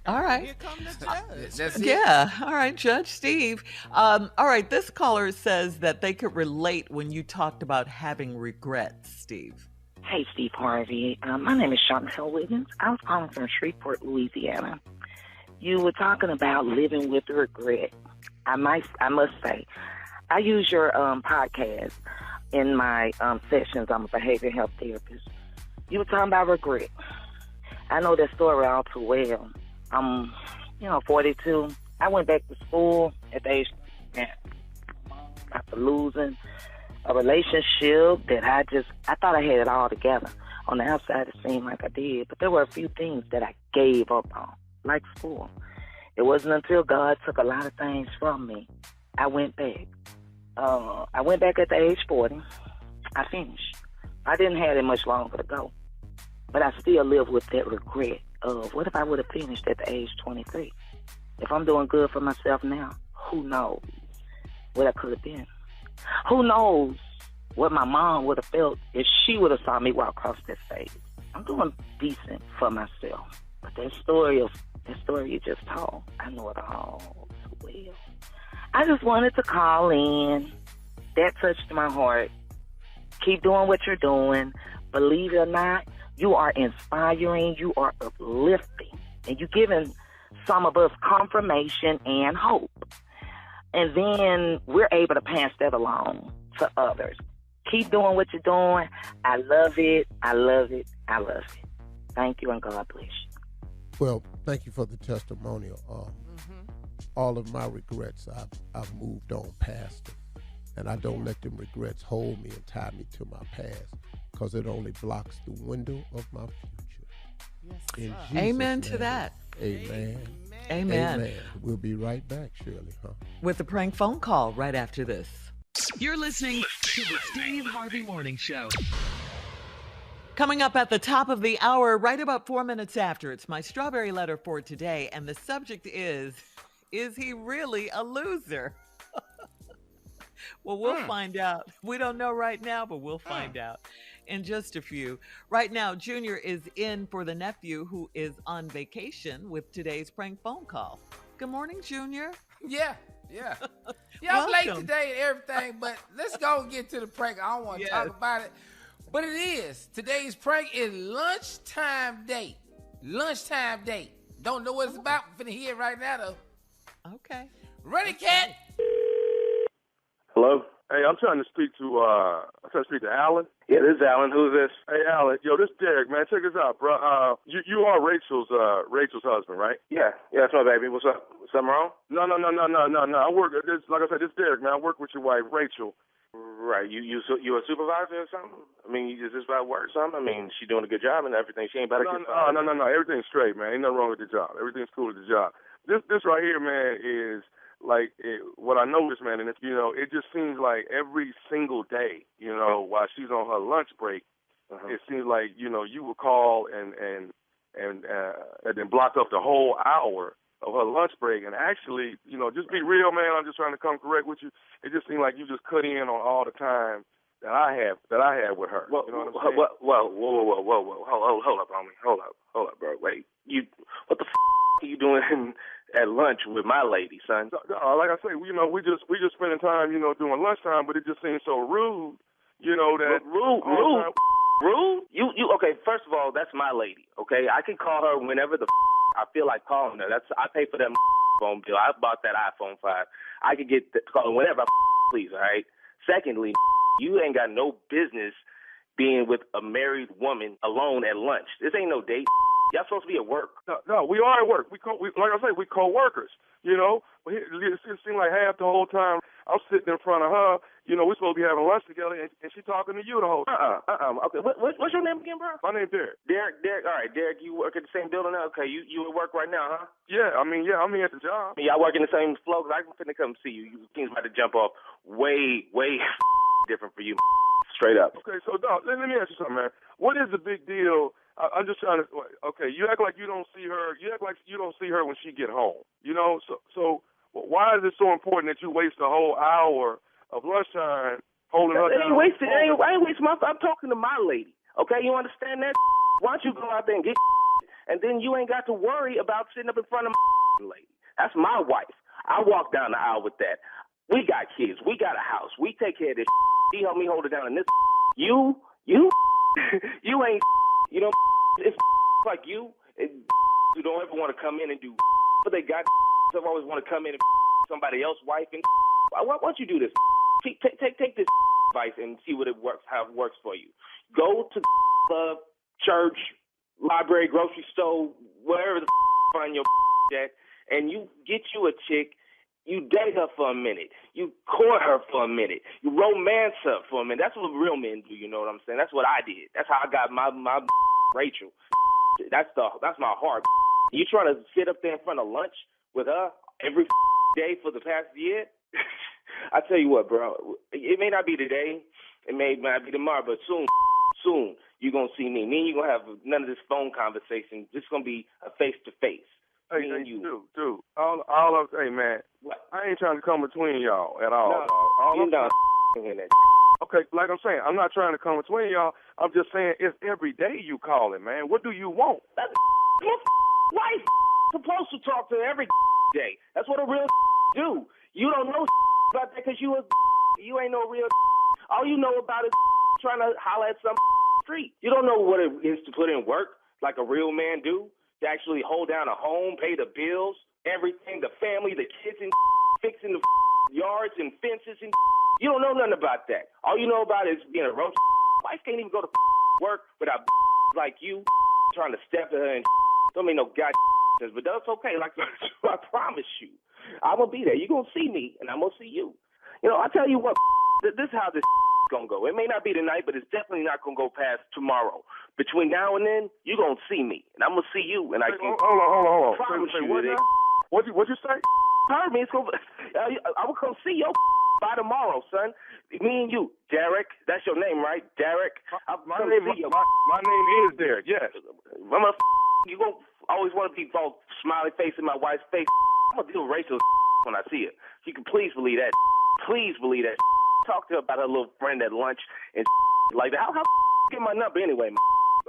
All right. Here come the judge. That's it. Yeah. All right, Judge Steve. All right. This caller says that they could relate when you talked about having regrets, Steve. Hey, Steve Harvey. My name is Chantel Wiggins. I was calling from Shreveport, Louisiana. You were talking about living with regret. I must say, I use your podcast in my sessions. I'm a behavioral health therapist. You were talking about regret. I know that story all too well. I'm, 42. I went back to school at the age after losing a relationship that I thought I had it all together. On the outside, it seemed like I did, but there were a few things that I gave up on, like school. It wasn't until God took a lot of things from me, I went back. I went back at the age 40. I finished. I didn't have it much longer to go, but I still live with that regret of what if I would have finished at the age 23? If I'm doing good for myself now, who knows what I could have been? Who knows what my mom would have felt if she would have saw me walk across that stage? I'm doing decent for myself, but that story you just told, I know it all so well. I just wanted to call in. That touched my heart. Keep doing what you're doing. Believe it or not, you are inspiring, you are uplifting, and you're giving some of us confirmation and hope. And then we're able to pass that along to others. Keep doing what you're doing. I love it. I love it. I love it. Thank you, and God bless you. Well, thank you for the testimonial. All of my regrets, I've moved on past them. And I don't let them regrets hold me and tie me to my past, because it only blocks the window of my future. Yes, Amen name. to that. Amen. Amen. Amen. We'll be right back, Shirley, huh? With the prank phone call right after this. You're listening to the Steve Harvey Morning Show. Coming up at the top of the hour, right about 4 minutes after, it's my strawberry letter for today. And the subject is he really a loser? Well, we'll find out. We don't know right now, but we'll find out in just a few. Right now, Junior is in for the nephew who is on vacation with today's prank phone call. Good morning, Junior. Yeah. I'm late today and everything, but let's go and get to the prank. I don't want to talk about it, but it is. Today's prank is lunchtime date. Lunchtime date. Don't know what it's about. I'm finna hear it right now, though. Okay. Ready, cat? Hello? Hey, I'm trying to speak to Alan. Yeah, this is Alan. Who's this? Hey, Alan. Yo, this is Derek, man. Check this out, bro. You are Rachel's husband, right? Yeah, that's my baby. What's up? Something wrong? No. I work. Like I said, this is Derek, man. I work with your wife, Rachel. Right. You a supervisor or something? I mean, is this about work or something? I mean, she doing a good job and everything. She ain't about to get fired. No. Everything's straight, man. Ain't nothing wrong with the job. Everything's cool with the job. This right here, man, is what I noticed, man, and it just seems like every single day, while she's on her lunch break, it seems like you would call and then block up the whole hour of her lunch break, and actually, just be real, man. I'm just trying to come correct with you. It just seemed like you just cut in on all the time that I had with her. Well, you know what I'm saying? Whoa, hold up, homie, hold up, bro. Wait, what the are you doing at lunch with my lady, son? Like I say, we just spending time, doing lunchtime, but it just seems so rude, that rude. You okay? First of all, that's my lady. Okay, I can call her whenever I feel like calling her. I pay for that phone bill. I bought that iPhone 5. I could get call whenever I please. All right. Secondly, you ain't got no business being with a married woman alone at lunch. This ain't no date. Y'all supposed to be at work. No, we are at work. We like I say, we co-workers. But it seemed like half the whole time I'm sitting in front of her. You know, we're supposed to be having lunch together, and she's talking to you the whole time. Okay, what's your name again, bro? My name's Derek. Derek. All right, Derek, you work at the same building now? Okay, you at work right now, huh? Yeah, I'm here at the job. Yeah, I work in the same floor, because I'm finna come see you. You things about to jump off way different for you, straight up. Okay, so, dog, let me ask you something, man. What is the big deal? I'm just trying to. Okay, you act like you don't see her. You act like you don't see her when she get home. You know, so why is it so important that you waste a whole hour of lunchtime holding her down? I ain't wasting my. I'm talking to my lady. Okay, you understand that? Why don't you go out there and get, and then you ain't got to worry about sitting up in front of my lady. That's my wife. I walk down the aisle with that. We got kids. We got a house. We take care of this. She helped me hold it down. And this, you ain't. You know, it's like you who don't ever want to come in and do, but they got some always want to come in and somebody else's wife. And why don't you do this? Take this advice and see what how it works for you. Go to club, church, library, grocery store, wherever the find your at, and you get you a chick. You date her for a minute. You court her for a minute. You romance her for a minute. That's what real men do, you know what I'm saying? That's what I did. That's how I got my Rachel. That's my heart. You trying to sit up there in front of lunch with her every day for the past year? I tell you what, bro. It may not be today. It may not be tomorrow, but soon you're going to see me. Me and you going to have none of this phone conversation. It's going to be a face-to-face. Hey, dude. Hey, man. What? I ain't trying to come between y'all at all. No, you're not in that. Okay, like I'm saying, I'm not trying to come between y'all. I'm just saying it's every day you calling, man. What do you want? That's your wife supposed to talk to every day. That's what a real do. You don't know about that because you ain't no real. All you know about is trying to holler at some street. You don't know what it is to put in work like a real man do. To actually hold down a home, pay the bills, everything, the family, the kids, and fixing the yards and fences. And you don't know nothing about that. All you know about is being a roach. Wife can't even go to work without like you trying to step to her and don't make no god sense. But that's okay. Like I promise you, I'm going to be there. You're going to see me, and I'm going to see you. You know, I tell you what, this is how this going to go. It may not be tonight, but it's definitely not going to go past tomorrow. Between now and then, you're going to see me, and I'm going to see you, and I can hold on. promise you what that. What'd you say? Heard me. I will come see your by tomorrow, son. Me and you, Derek. That's your name, right? Derek. My name is Derek, yes. You going to always want to be all smiley face in my wife's face. I'm going to deal with Rachel when I see her. You can please believe that. Please believe that. Talk to her about her little friend at lunch and like that. How get my number anyway, man?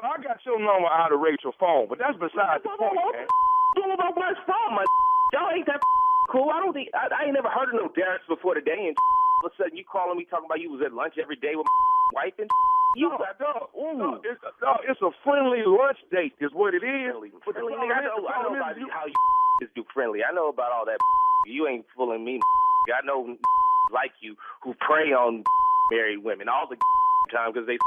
I got your number out of Rachel's phone, but that's besides the point, man. What about my phone, man? Y'all ain't that cool. I don't think I ain't never heard of no Dereks before today, and all of a sudden you calling me talking about you was at lunch every day with my wife and you. It's a friendly lunch date, is what it is. Friendly, I know about how you just do friendly. I know about all that. You ain't fooling me. I know like you who prey on married women all the time because they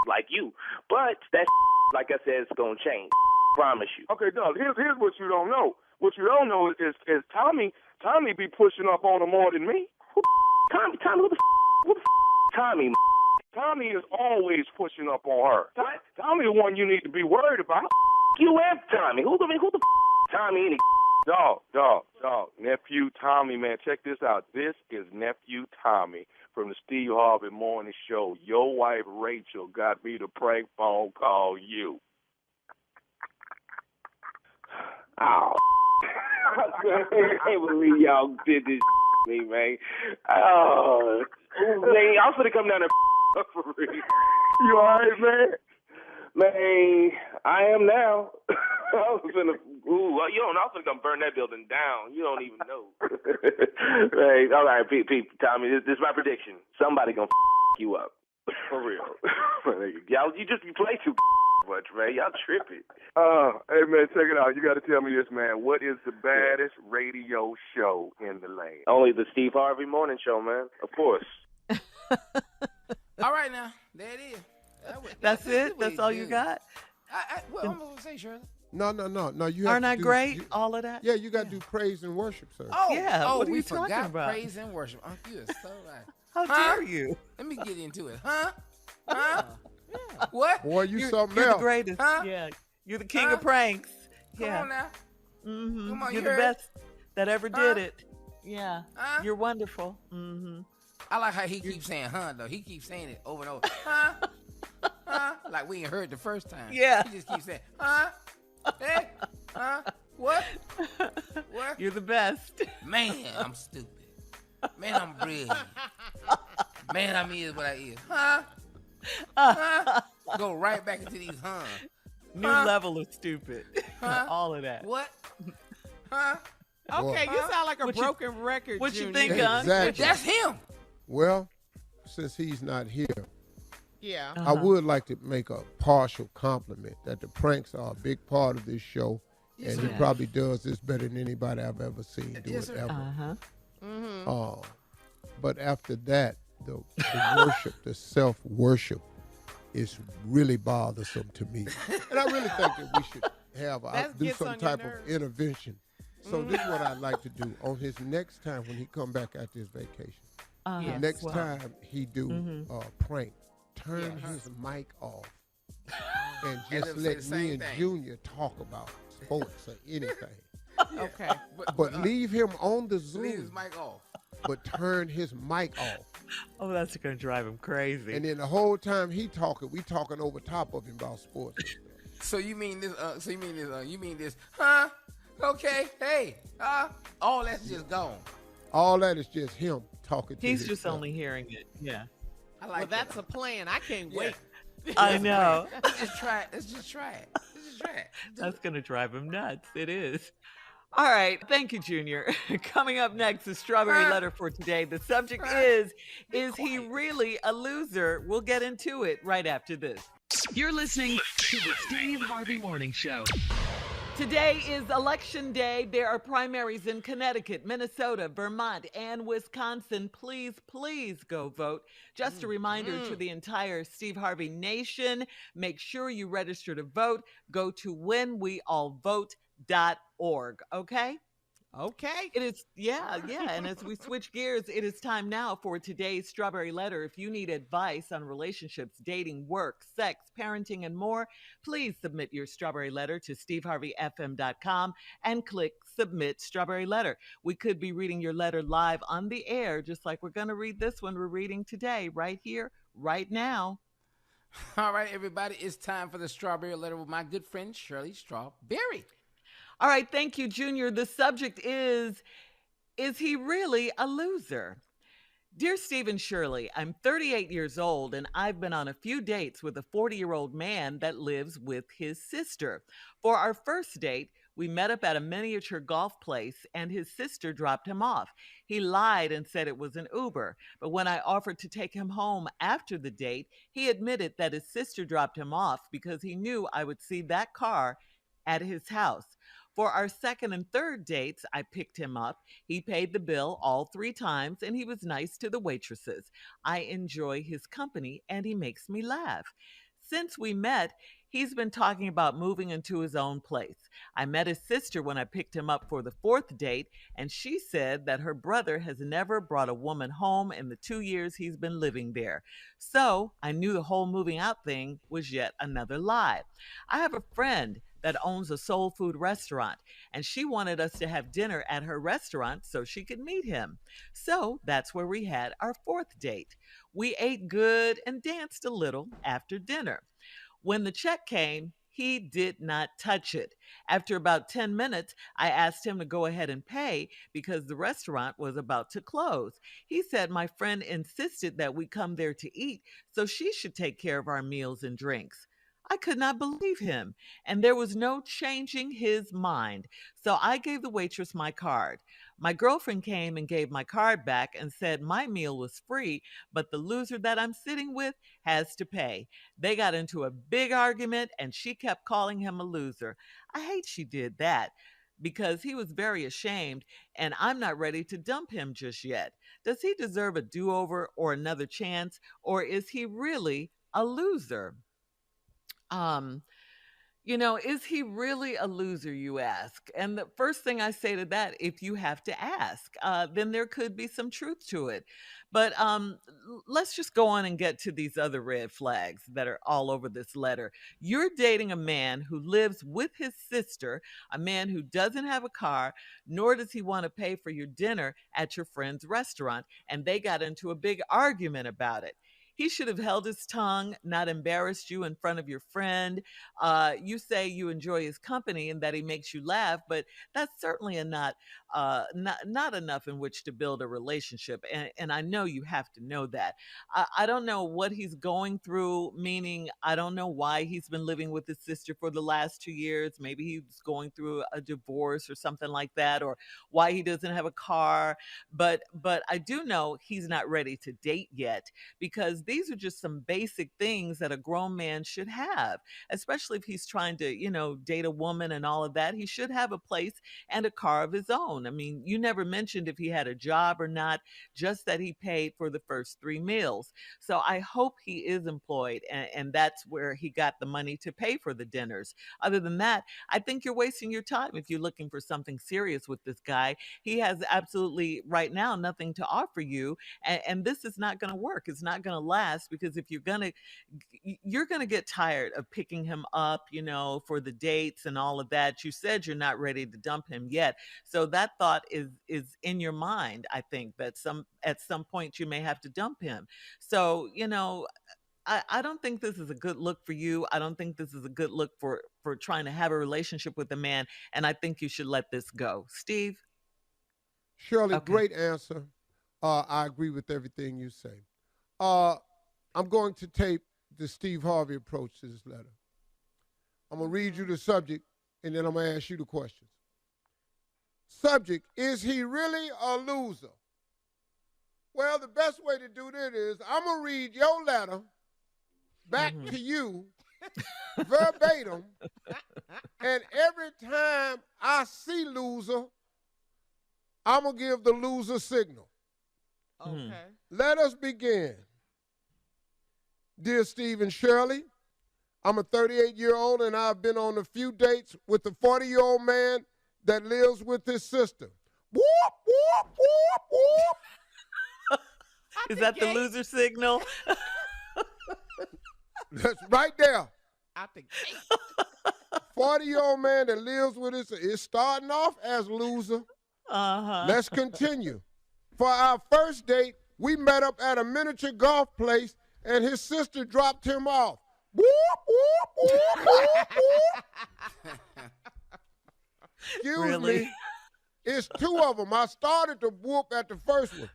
like you. But that, like I said, it's going to change. Promise you. Okay, Doug, here's what you don't know. What you don't know is Tommy be pushing up on her more than me. Tommy, who the Tommy? Tommy is always pushing up on her. Tommy the one you need to be worried about. You and Tommy. Who the Tommy any? Dog. Nephew Tommy, man, check this out. This is Nephew Tommy from the Steve Harvey Morning Show. Your wife, Rachel, got me to prank phone call you. Oh, I can't believe y'all did this to me, man. Oh, man, I'm going to come down there for real. You all right, man? Man, I am now. I was going to come burn that building down. You don't even know. Hey, all right, Pete, Tommy, this is my prediction. Somebody going to you up. For real. Y'all, you play too much, man. Y'all tripping. Hey, man, check it out. You got to tell me this, man. What is the baddest radio show in the land? Only the Steve Harvey Morning Show, man. Of course. All right, now. There it is. That's it? That's all you got? What I'm going to say, Shirley? No. You have Aren't to I do, great? All of that? Yeah, you got to do praise and worship, sir. What are we you talking forgot about? praise and worship. You are so right. How dare you? Let me get into it. Huh? What? Boy, You're something the else. greatest. Huh? Yeah. You're the king of pranks. Come on now. Mm-hmm. Come on, You're you the heard? best that ever did it. Yeah. Huh? You're wonderful. Mm-hmm. I like how he keeps saying huh, though. He keeps saying it over and over. Huh? Huh? Like we ain't heard the first time. Yeah. He just keeps saying, huh? Hey? Huh? What? What? You're the best. Man, I'm stupid. Man, I'm brilliant. Man, I'm is what I is. Huh? Huh? Go right back into these huh. New level of stupid. Huh? All of that. What? Huh? Okay, you sound like a What broken record, What you Junior. think, huh? Exactly. That's him. Well, since he's not here, Yeah. I would like to make a partial compliment that the pranks are a big part of this show, and he probably does this better than anybody I've ever seen do it ever. But after that, the worship, the self-worship, is really bothersome to me, and I really think that we should have do gets some on your type of nerves. intervention. So this is what I'd like to do on his next time when he come back after his vacation. The next time he do a prank, turn his mic off and just let me and Junior talk about sports or anything. Okay. But leave him on the Leave his Zoom, mic off. but turn his mic off. Oh, that's going to drive him crazy. And then the whole time he talking, we talking over top of him about sports and stuff. So you mean this? You mean this? Huh? Okay. Hey. All that's just gone. All that is just him talking to He's just himself. only hearing it. Yeah. I Well, like that's a plan. I can't wait. I know. Let's just try it. Let's just try it. That's going to drive him nuts. It is. All right. Thank you, Junior. Coming up next, the strawberry letter for today. The subject is he really a loser? We'll get into it right after this. You're listening to the Steve Harvey Morning Show. Today is election day. There are primaries in Connecticut, Minnesota, Vermont, and Wisconsin. Please, please go vote. Just a reminder to the entire Steve Harvey Nation, make sure you register to vote. Go to whenweallvote.org, okay? Okay. It is, yeah. And as we switch gears, it is time now for today's Strawberry Letter. If you need advice on relationships, dating, work, sex, parenting, and more, please submit your Strawberry Letter to steveharveyfm.com and click Submit Strawberry Letter. We could be reading your letter live on the air, just like we're going to read this one we're reading today, right here, right now. All right, everybody, it's time for the Strawberry Letter with my good friend Shirley Strawberry. All right, thank you, Junior. The subject is he really a loser? Dear Steve and Shirley, I'm 38 years old and I've been on a few dates with a 40-year-old man that lives with his sister. For our first date, we met up at a miniature golf place and his sister dropped him off. He lied and said it was an Uber, but when I offered to take him home after the date, he admitted that his sister dropped him off because he knew I would see that car at his house. For our second and third dates, I picked him up. He paid the bill all 3 times, and he was nice to the waitresses. I enjoy his company, and he makes me laugh. Since we met, he's been talking about moving into his own place. I met his sister when I picked him up for the 4th date, and she said that her brother has never brought a woman home in the 2 years he's been living there. So I knew the whole moving out thing was yet another lie. I have a friend that owns a soul food restaurant, and she wanted us to have dinner at her restaurant so she could meet him. So that's where we had our 4th date. We ate good and danced a little after dinner. When the check came, he did not touch it. After about 10 minutes, I asked him to go ahead and pay because the restaurant was about to close. He said my friend insisted that we come there to eat, so she should take care of our meals and drinks. I could not believe him, and there was no changing his mind. So I gave the waitress my card. My girlfriend came and gave my card back and said my meal was free, but the loser that I'm sitting with has to pay. They got into a big argument, and she kept calling him a loser. I hate she did that because he was very ashamed, and I'm not ready to dump him just yet. Does he deserve a do-over or another chance, or is he really a loser? Is he really a loser, you ask? And the first thing I say to that, if you have to ask, then there could be some truth to it. But let's just go on and get to these other red flags that are all over this letter. You're dating a man who lives with his sister, a man who doesn't have a car, nor does he want to pay for your dinner at your friend's restaurant. And they got into a big argument about it. He should have held his tongue, not embarrassed you in front of your friend. You say you enjoy his company and that he makes you laugh, but that's certainly not enough in which to build a relationship. And I know you have to know that. I don't know what he's going through, meaning I don't know why he's been living with his sister for the last 2 years. Maybe he's going through a divorce or something like that, or why he doesn't have a car. But I do know he's not ready to date yet, because these are just some basic things that a grown man should have, especially if he's trying to, date a woman and all of that. He should have a place and a car of his own. I mean, you never mentioned if he had a job or not, just that he paid for the first 3 meals. So I hope he is employed, and that's where he got the money to pay for the dinners. Other than that, I think you're wasting your time if you're looking for something serious with this guy. He has absolutely right now nothing to offer you, and this is not going to work. It's not going to last, because if you're going to get tired of picking him up, for the dates and all of that. You said you're not ready to dump him yet. So that thought is in your mind. I think that at some point you may have to dump him. So, I don't think this is a good look for you. I don't think this is a good look for trying to have a relationship with a man. And I think you should let this go. Steve? Shirley, okay. Great answer. I agree with everything you say. I'm going to tape the Steve Harvey approach to this letter. I'm going to read you the subject, and then I'm going to ask you the questions. Subject, is he really a loser? Well, the best way to do that is I'm going to read your letter back to you verbatim, and every time I see loser, I'm going to give the loser signal. Okay. Let us begin. Dear Steve and Shirley, I'm a 38-year-old, and I've been on a few dates with a 40-year-old man that lives with his sister. Whoop, whoop, whoop, whoop. Is that the loser signal? That's right there. Out the gate. 40-year-old man that lives with his sister is starting off as loser. Uh-huh. Let's continue. For our first date, we met up at a miniature golf place, and his sister dropped him off. Whoop, whoop, whoop, whoop, whoop. Excuse me. It's 2 of them. I started to whoop at the first one.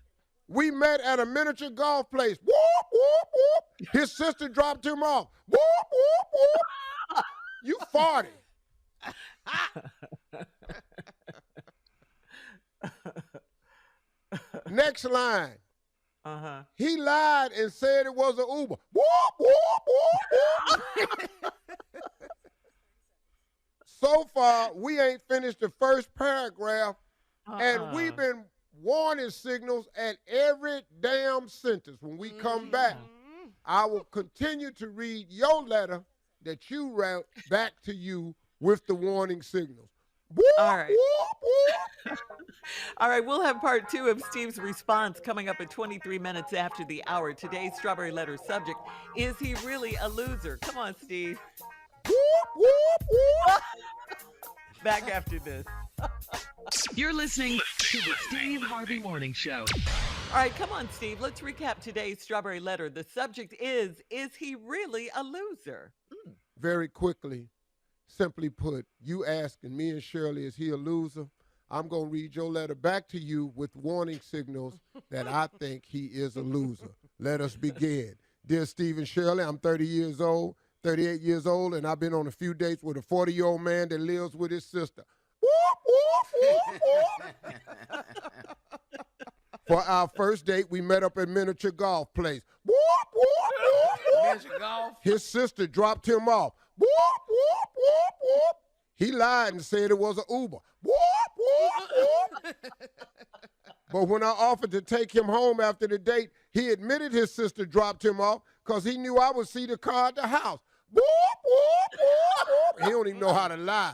We met at a miniature golf place. Whoop, whoop, whoop. His sister dropped him off. Whoop, whoop, whoop. You 40. Next line. Uh-huh. He lied and said it was an Uber. Whoop, whoop, whoop, whoop. So far, we ain't finished the first paragraph, and we've been warning signals at every damn sentence. When we come back, I will continue to read your letter that you wrote back to you with the warning signals. Whoop, all right. Whoop, whoop. All right, we'll have part 2 of Steve's response coming up at 23 minutes after the hour. Today's Strawberry Letter subject, is he really a loser? Come on, Steve. Whoop, whoop, whoop. Back after this. You're listening to the Steve Harvey Morning Show. All right, come on, Steve. Let's recap today's Strawberry Letter. The subject is he really a loser? Very quickly, simply put, you asking me and Shirley, is he a loser? I'm going to read your letter back to you with warning signals that I think he is a loser. Let us begin. Dear Steve and Shirley, I'm 38 years old, and I've been on a few dates with a 40-year-old man that lives with his sister. Whoop, whoop, whoop, whoop. For our first date, we met up at miniature golf place. Whoop, whoop, whoop, whoop. Miniature golf? His sister dropped him off. Whoop, whoop, whoop, whoop. He lied and said it was an Uber. Whoop, whoop, whoop. But when I offered to take him home after the date, he admitted his sister dropped him off because he knew I would see the car at the house. Whoop, whoop, whoop, He don't even know how to lie.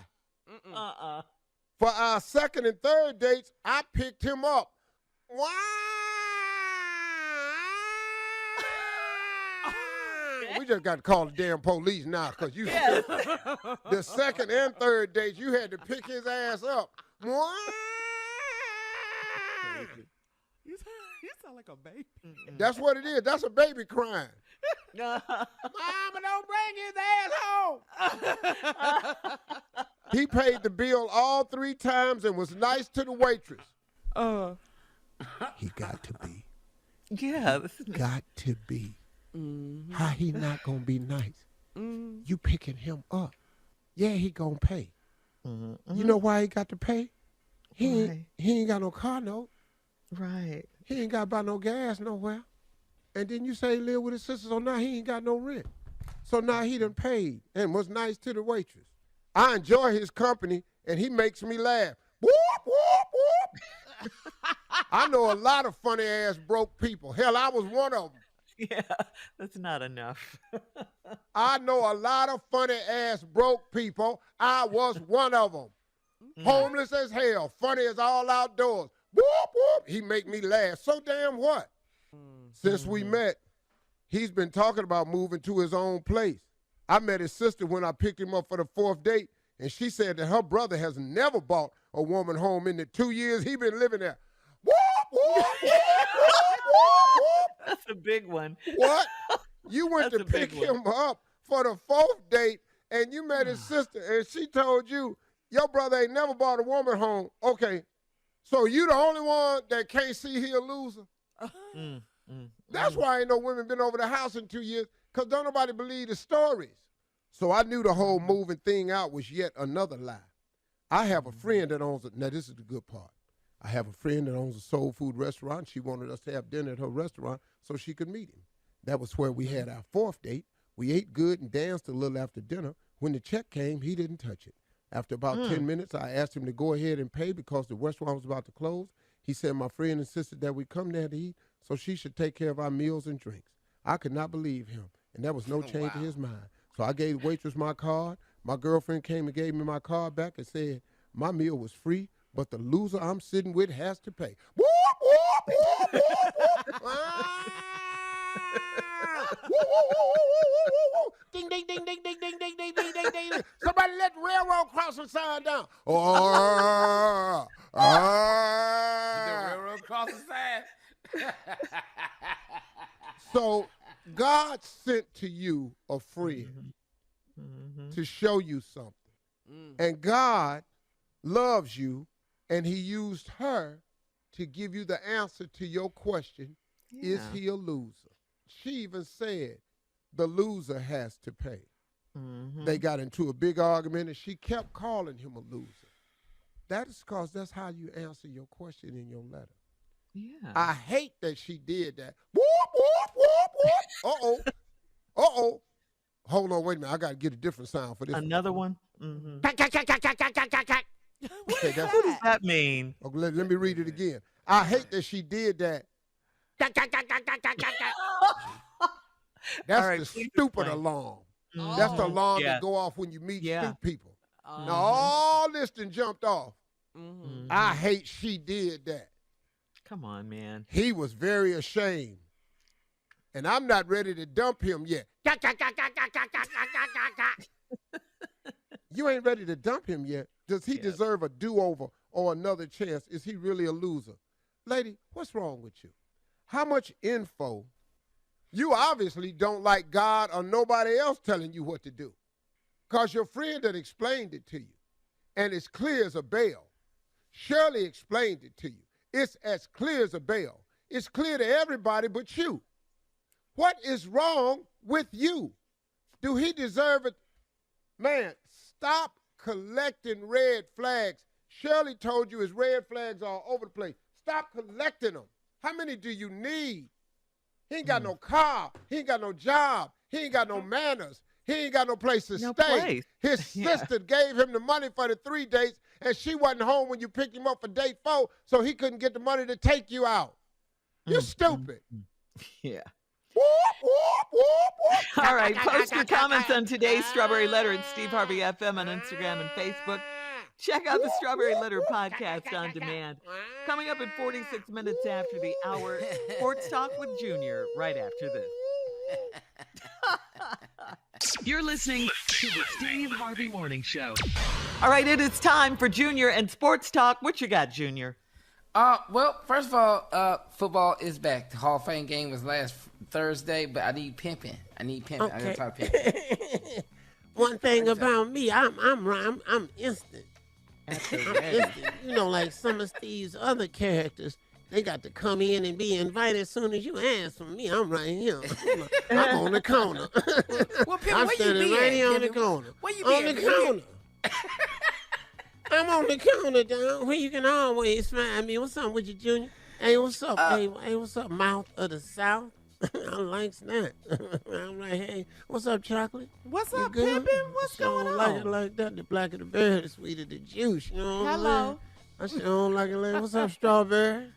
For our second and third dates, I picked him up. We just got to call the damn police now because you the second and third dates, you had to pick his ass up. You sound like a baby. That's what it is. That's a baby crying. Mama, don't bring his ass home. He paid the bill all 3 times and was nice to the waitress. He got to be. Yeah. Got to be. How he not going to be nice? You picking him up. Yeah, he going to pay. You know why he got to pay? He ain't got no car note. Right. He ain't got to buy no gas nowhere. And then you say he live with his sister, so now he ain't got no rent. So now he done paid and was nice to the waitress. I enjoy his company, and he makes me laugh. Whoop, whoop, whoop. I know a lot of funny-ass broke people. Hell, I was one of them. Yeah, that's not enough. I know a lot of funny-ass broke people. I was one of them. Homeless as hell, funny as all outdoors. Whoop, whoop. He make me laugh. So damn what? Since we met, he's been talking about moving to his own place. I met his sister when I picked him up for the 4th date, and she said that her brother has never bought a woman home in the 2 years he been living there. Whoop, whoop, whoop, whoop, whoop. That's a big one. What? You went to pick him up for the 4th date, and you met his sister, and she told you, your brother ain't never bought a woman home. Okay, so you the only one that can't see he a loser? That's why ain't no women been over the house in 2 years, because don't nobody believe the stories. So I knew the whole moving thing out was yet another lie. I have a friend that owns now this is the good part. I have a friend that owns a soul food restaurant. She wanted us to have dinner at her restaurant so she could meet him. That was where we had our 4th date. We ate good and danced a little after dinner. When the check came, he didn't touch it. After about 10 minutes, I asked him to go ahead and pay because the restaurant was about to close. He said my friend insisted that we come there to eat, so she should take care of our meals and drinks. I could not believe him, and there was no change in his mind. So I gave the waitress my card. My girlfriend came and gave me my card back and said my meal was free, but the loser I'm sitting with has to pay. Whoop, whoop, whoop, whoop, whoop. Woo, woo, woo, woo, woo, woo, woo. Ding, ding, ding, ding, ding, ding, ding, ding, ding, ding, ding, ding. Somebody let the railroad crossing sign down. You know, railroad crossing sign. So God sent to you a friend to show you something. And God loves you, and he used her to give you the answer to your question, is he a loser? She even said the loser has to pay. They got into a big argument, and she kept calling him a loser. That is because that's how you answer your question in your letter. Yeah. I hate that she did that. Whoop, whoop, whoop, whoop. Uh-oh. Uh-oh. Hold on, wait a minute. I got to get a different sound for this. Another one? Okay, What does that mean? Okay, let me read it again. I hate that she did that. That's the stupid alarm. That's the alarm that go off when you meet stupid people. Now all this done jumped off. I hate she did that. Come on, man. He was very ashamed. And I'm not ready to dump him yet. You ain't ready to dump him yet. Does he deserve a do-over or another chance? Is he really a loser? Lady, what's wrong with you? How much info? You obviously don't like God or nobody else telling you what to do. Because your friend had explained it to you. And it's clear as a bell. Shirley explained it to you. It's as clear as a bell. It's clear to everybody but you. What is wrong with you? Do he deserve it? Man, stop collecting red flags. Shirley told you his red flags are all over the place. Stop collecting them. How many do you need? He ain't got no car. He ain't got no job. He ain't got no manners. He ain't got no place to stay. His sister gave him the money for the 3 dates, and she wasn't home when you picked him up for date 4, so he couldn't get the money to take you out. You're stupid. Yeah. All right, post your comments on today's Strawberry Letter at Steve Harvey FM on Instagram and Facebook. Check out the Strawberry Letter podcast on demand. Coming up at 46 minutes after the hour, Sports Talk with Junior right after this. You're listening to the Steve Harvey Morning Show. All right, it is time for Junior and Sports Talk. What you got, Junior? Well, first of all, football is back. The Hall of Fame game was last Thursday, but I need Pimpin. Okay. I gotta talk to Pimpin. One thing about me, I'm instant. I'm instant. You know, like some of Steve's other characters, they got to come in and be invited as soon as you ask for me. I'm right here. I'm on the corner. Well, Pimpin, I'm where standing you be right at, here on the Pimpin? corner. Where you on be the corner. I'm on the counter, dog, where you can always find me. What's up with you, Junior? Hey, what's up? Hey, what's up, mouth of the South? I like that. I'm like, hey, what's up, chocolate? What's You up, good? Pimpin? What's I sure going like on? it like that. The blacker the berry, the sweeter the juice. You know what I'm Hello. saying? I sure don't like it like, what's up, strawberry?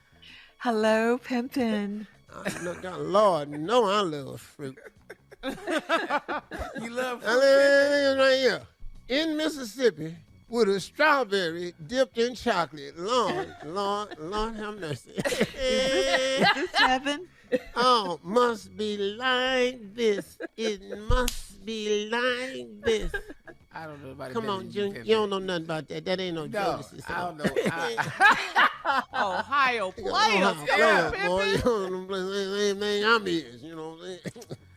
Hello, Pimpin. God, Lord, no, I love fruit. You love I live right here in Mississippi with a strawberry dipped in chocolate. Lord have mercy. Is this heaven? Oh, must be like this. It must be like this. I don't know about it. Come on, Junior. You don't know nothing about that. That ain't no Genesis. I don't know. Ohio players. Yeah, Come on, boy. You Pimpin. don't know the same thing I'm is. You know what I'm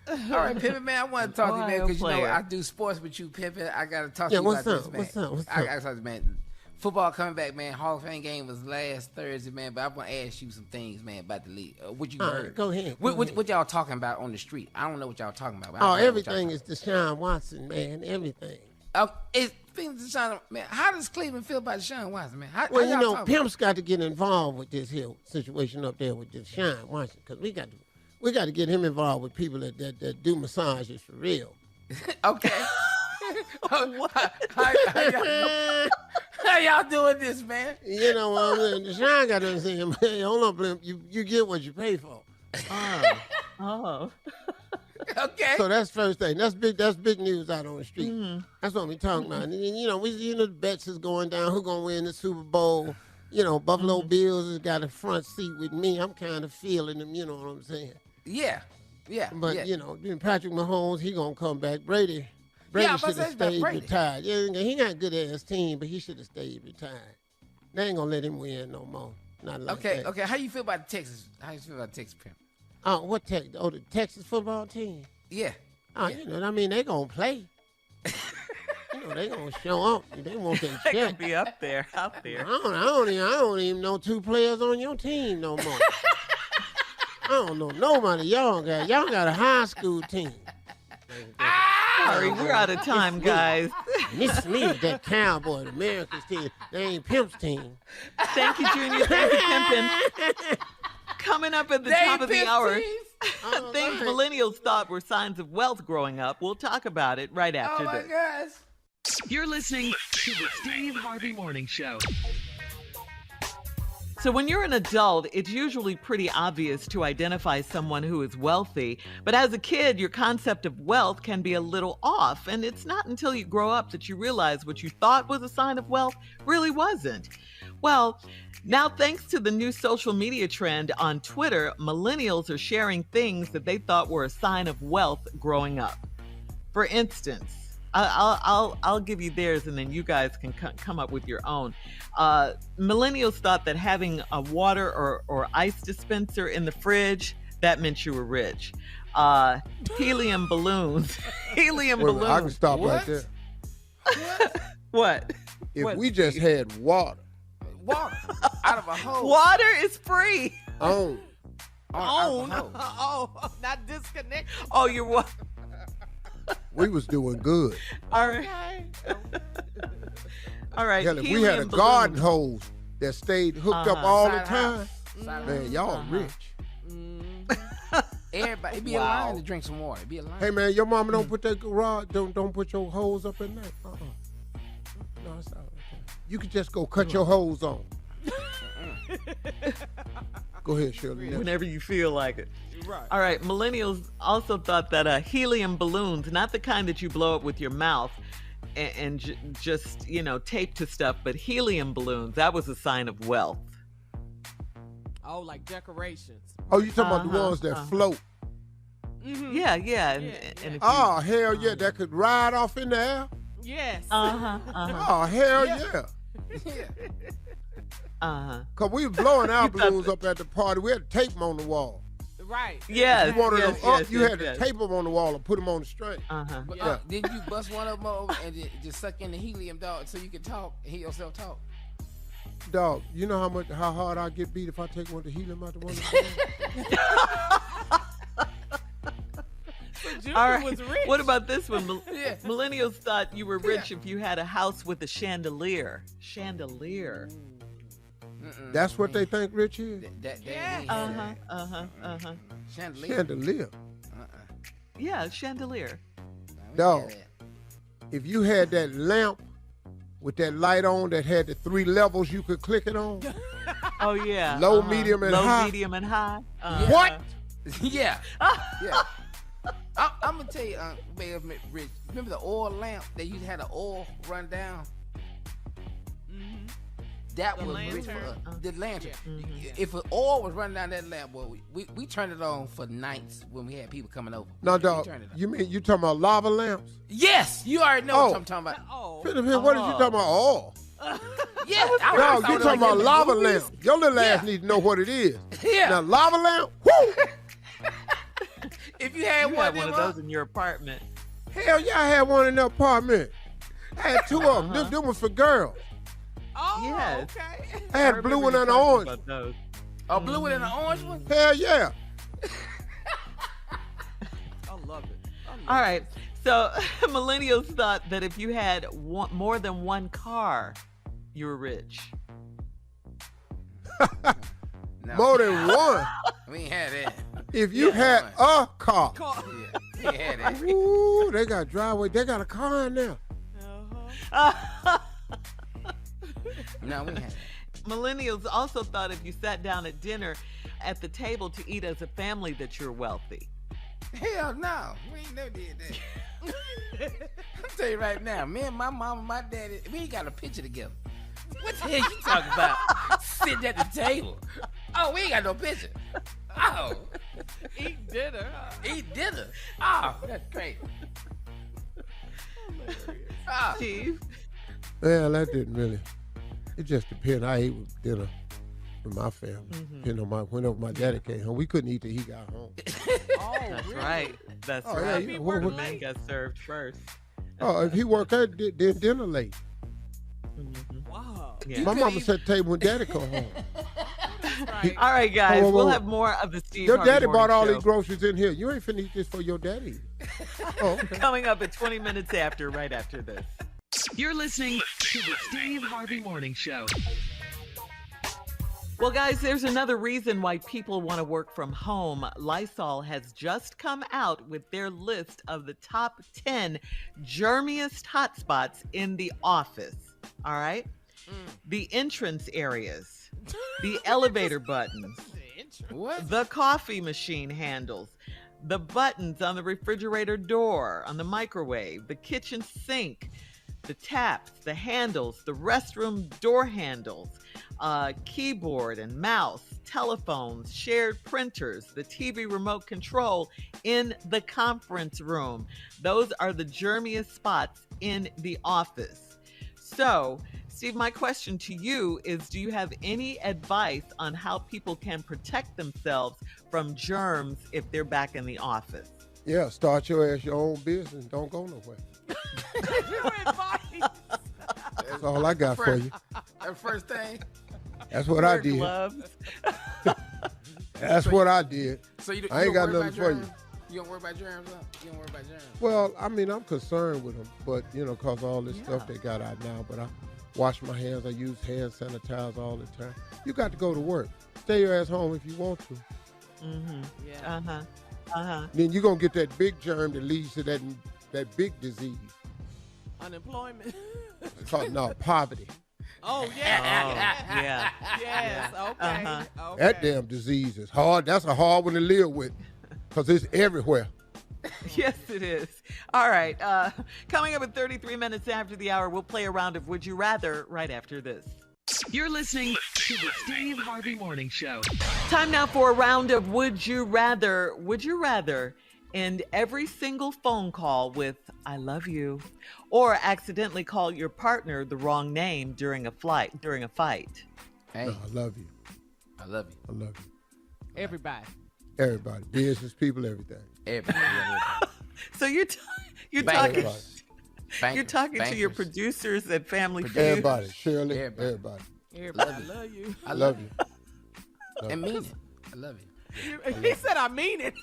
saying? All right, Pimpin, man, I want to talk to you, man, Ohio because, you know, player. I do sports with you, Pimpin. I got to talk to Yeah, you what's about up? this, man. What's up? What's I up? got to talk to you, man. Football coming back, man. Hall of Fame game was last Thursday, man, but I want to ask you some things, man, about the league. What you All heard? right, go ahead. What y'all talking about on the street? I don't know what y'all talking about. But I Oh, don't know what everything y'all is Deshaun Watson, man. Everything. Speaking of Deshaun, man, how does Cleveland feel about Deshaun Watson, man? How Well, you y'all know, talking Pimp's got to get involved with this here situation up there with Deshaun Watson, because we got to get him involved with people that do massages for real. Okay. How y'all doing this, man? You know what I'm saying? Deshaun got to understand, hey, hold on, Blimp, you get what you pay for. Oh. Okay. So that's first thing. That's big news out on the street. That's what we talking about. And, you know, the bets is going down. Who gonna win the Super Bowl? You know, Buffalo Bills has got a front seat with me. I'm kind of feeling them. You know what I'm saying? Yeah. But you know, Patrick Mahomes, he gonna come back. Brady Yeah, should have stayed retired. Yeah, he got a good ass team, but he should have stayed retired. They ain't gonna let him win no more. Not like that. Okay. How you feel about Texas? How you feel about Texas, Pimp? Oh, what Texas? Oh, the Texas football team. Yeah. Oh, you know, I mean, they gonna play. You know, they gonna show up. They want their They check. could be up there, out there. I don't even know 2 players on your team no more. I don't know nobody. Y'all got a high school team. Sorry, we're out of time, guys. Miss me, that cowboy, the America's team. They ain't Pimp's team. Thank you, Junior. Thank you, Pimpin. Coming up at the top of the hour, things millennials thought were signs of wealth growing up. We'll talk about it right after this. Gosh. You're listening to the Steve Harvey Morning Show. So when you're an adult, it's usually pretty obvious to identify someone who is wealthy. But as a kid, your concept of wealth can be a little off. And it's not until you grow up that you realize what you thought was a sign of wealth really wasn't. Well, now thanks to the new social media trend on Twitter, millennials are sharing things that they thought were a sign of wealth growing up. For instance, I'll give you theirs, and then you guys can come up with your own. Millennials thought that having a water or ice dispenser in the fridge, that meant you were rich. Helium balloons. Helium balloons. I can stop right there. What? If we just had water out of a hole. Water is free. Oh, Not disconnect. Oh, you're what? We was doing good. All right. All right. Hell, if we had a garden hose that stayed hooked up all the time, man, y'all rich. Everybody, it'd be a line to drink some water. It'd be a line. Hey man, your mama don't put that garage, don't put your hose up in there. No, it's all okay. You could just go cut your hose on. Go ahead, Shirley. Whenever you feel like it. Right. All right. Millennials also thought that helium balloons, not the kind that you blow up with your mouth and just, tape to stuff, but helium balloons, that was a sign of wealth. Oh, like decorations. Oh, you talking about the ones that float? Mm-hmm. Yeah. And oh, hell yeah, that could ride off in the air? Yes. Oh, hell yeah. Because we were blowing our balloons up at the party. We had to tape them on the wall. Right. Yes. You wanted them up, you had to tape them on the wall and put them on the string. Didn't you bust one of them over and just suck in the helium, dog, so you could talk and hear yourself talk? Dog, you know how hard I get beat if I take one of the helium out the one. All right. Was rich. What about this one? Millennials thought you were rich if you had a house with a chandelier. Chandelier. That's what they think rich is? Chandelier. Chandelier. Yeah, chandelier. Dog, if you had that lamp with that light on that had the 3 levels you could click it on. Oh, yeah. Low, medium, and high. Low, medium, and high. What? Yeah. Yeah. I'm going to tell you, Rich, remember the oil lamp that you had the oil run down? Mm-hmm. That was rich for us. The lantern. Yeah. Mm-hmm. If an oil was running down that lamp, boy, we turned it on for nights when we had people coming over. No, dog. You mean you talking about lava lamps? Yes, you already know what I'm talking about. What did you talking about? Oil. Yeah, no, you talking about lava lamp. Your little ass need to know what it is. Yeah. Now lava lamp. Woo! If you had one of those in your apartment. Hell yeah, I had one in the apartment. I had 2 of them. Them was for girls. Oh, yes. Okay. I had blue one and an orange. Oh, blue one and an orange one? Hell yeah. I love it. All right. So millennials thought that if you had more than one car, you were rich. No. More than one? We ain't had that. If you had a car. Yeah, we had that. Ooh, they got driveway. They got a car in there. No, we had that. Millennials also thought if you sat down at dinner at the table to eat as a family that you're wealthy. Hell no. We ain't never did that. I'll tell you right now, me and my mom and my daddy, we ain't got a picture together. What the hell you talking about? Sitting at the table. Oh, we ain't got no picture. Oh. Eat dinner. Eat dinner. Oh, that's great. Steve? Well, that didn't really. It just depends. I ate with dinner with my family. Depending on whenever my daddy came home, we couldn't eat till he got home. That's really? Right. That's right. Yeah, man got served first. Oh, if he worked out, then dinner late. Wow. Yeah. My mama set the table when daddy come home. Right. All right, guys. We'll have more of the Steve Your Harvey daddy Morning bought all Show. these groceries in here. You ain't finna eat this for your daddy. Oh, okay. Coming up at 20 minutes after, right after this. You're listening to the Steve Harvey Morning Show. Well, guys, there's another reason why people want to work from home. Lysol has just come out with their list of the top 10 germiest hotspots in the office. All right? The entrance areas, the elevator buttons, the coffee machine handles, the buttons on the refrigerator door, on the microwave, the kitchen sink, the taps, the handles, the restroom door handles, keyboard and mouse, telephones, shared printers, the TV remote control in the conference room. Those are the germiest spots in the office. So, Steve, my question to you is, do you have any advice on how people can protect themselves from germs if they're back in the office? Yeah, start your own business. Don't go nowhere. That's all I got for you. That first thing. That's what I did. That's what I did. So you I ain't got nothing for you. You don't worry about germs, huh? You don't worry about germs. Well, I mean, I'm concerned with them, but cause all this stuff they got out now. But I wash my hands. I use hand sanitizer all the time. You got to go to work. Stay your ass home if you want to. Yeah. Then you're gonna get that big germ that leads to that big disease. Unemployment. It's called poverty. Oh, yeah. Oh, yeah. Yes, okay. Uh-huh. Okay. That damn disease is hard. That's a hard one to live with because it's everywhere. Yes, it is. All right. Coming up at 33 minutes after the hour, we'll play a round of Would You Rather right after this. You're listening to the Steve Harvey Morning Show. Time now for a round of Would You Rather. Would you rather end every single phone call with I love you or accidentally call your partner the wrong name during a fight? Hey, No, I love you. I love you. I love you. Everybody. Everybody. Business people, everything. Everybody. So you're Bankers. talking you're talking to your Bankers. producers at Family Feud. Everybody. Shirley. Everybody. Everybody. Everybody love you. I Love you. and mean it. I love you. He said, I mean it.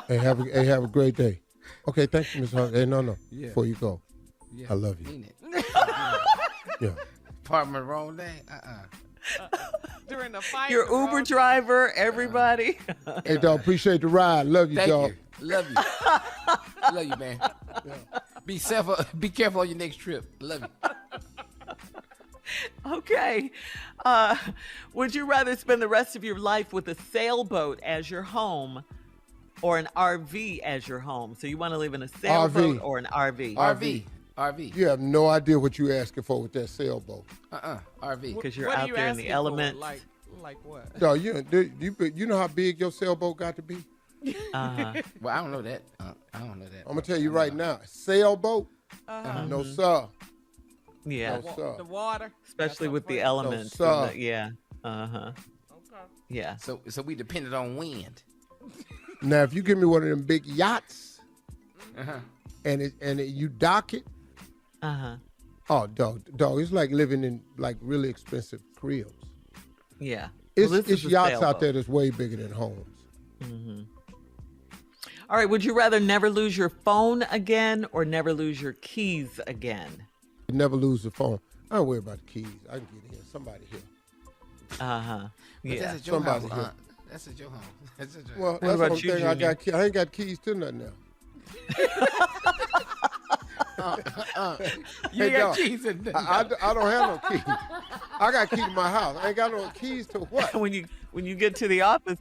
Hey, have a great day. Okay, thank you, Ms. Hunt. Hey, no. Yeah. Before you go, Yeah. I love you. Mean it. Yeah. Apartment wrong day. During the fight. Your Uber driver, everybody. Hey, dog, appreciate the ride. Love you, Thank dog. you. Love you. Love you, man. Be careful on your next trip. Love you. Okay. Would you rather spend the rest of your life with a sailboat as your home or an RV as your home? So you want to live in a sailboat or an RV? RV. You have no idea what you're asking for with that sailboat. RV. Because you're What are out you there in the asking for? elements. Like what? Dog, you know how big your sailboat got to be? Uh-huh. Well, I don't know that. I don't know that. I'm going to tell you right now. Sailboat? No, sir. Yeah. No, sir. The water. Especially with the afraid. elements. No, and sir. yeah. Uh-huh. Okay. Yeah. So we depended on wind. Now, if you give me one of them big yachts Uh-huh. and you dock it, Uh-huh. oh, dog, it's like living in like really expensive cribs. Yeah. It's, Well, this it's is a yachts sailboat. out there that's way bigger than homes. Mm-hmm. All right. Would you rather never lose your phone again or never lose your keys again? You never lose the phone. I don't worry about the keys. I can get in. Somebody here. Uh-huh. But Yeah. that's at your Somebody house, here. Aunt. That's at your home. That's at your Well, What that's about the only you, thing I Junior? got. I ain't got keys to nothing now. You Hey, got dog, keys in there. I don't have no keys. I got keys to my house. I ain't got no keys to what? when you get to the office,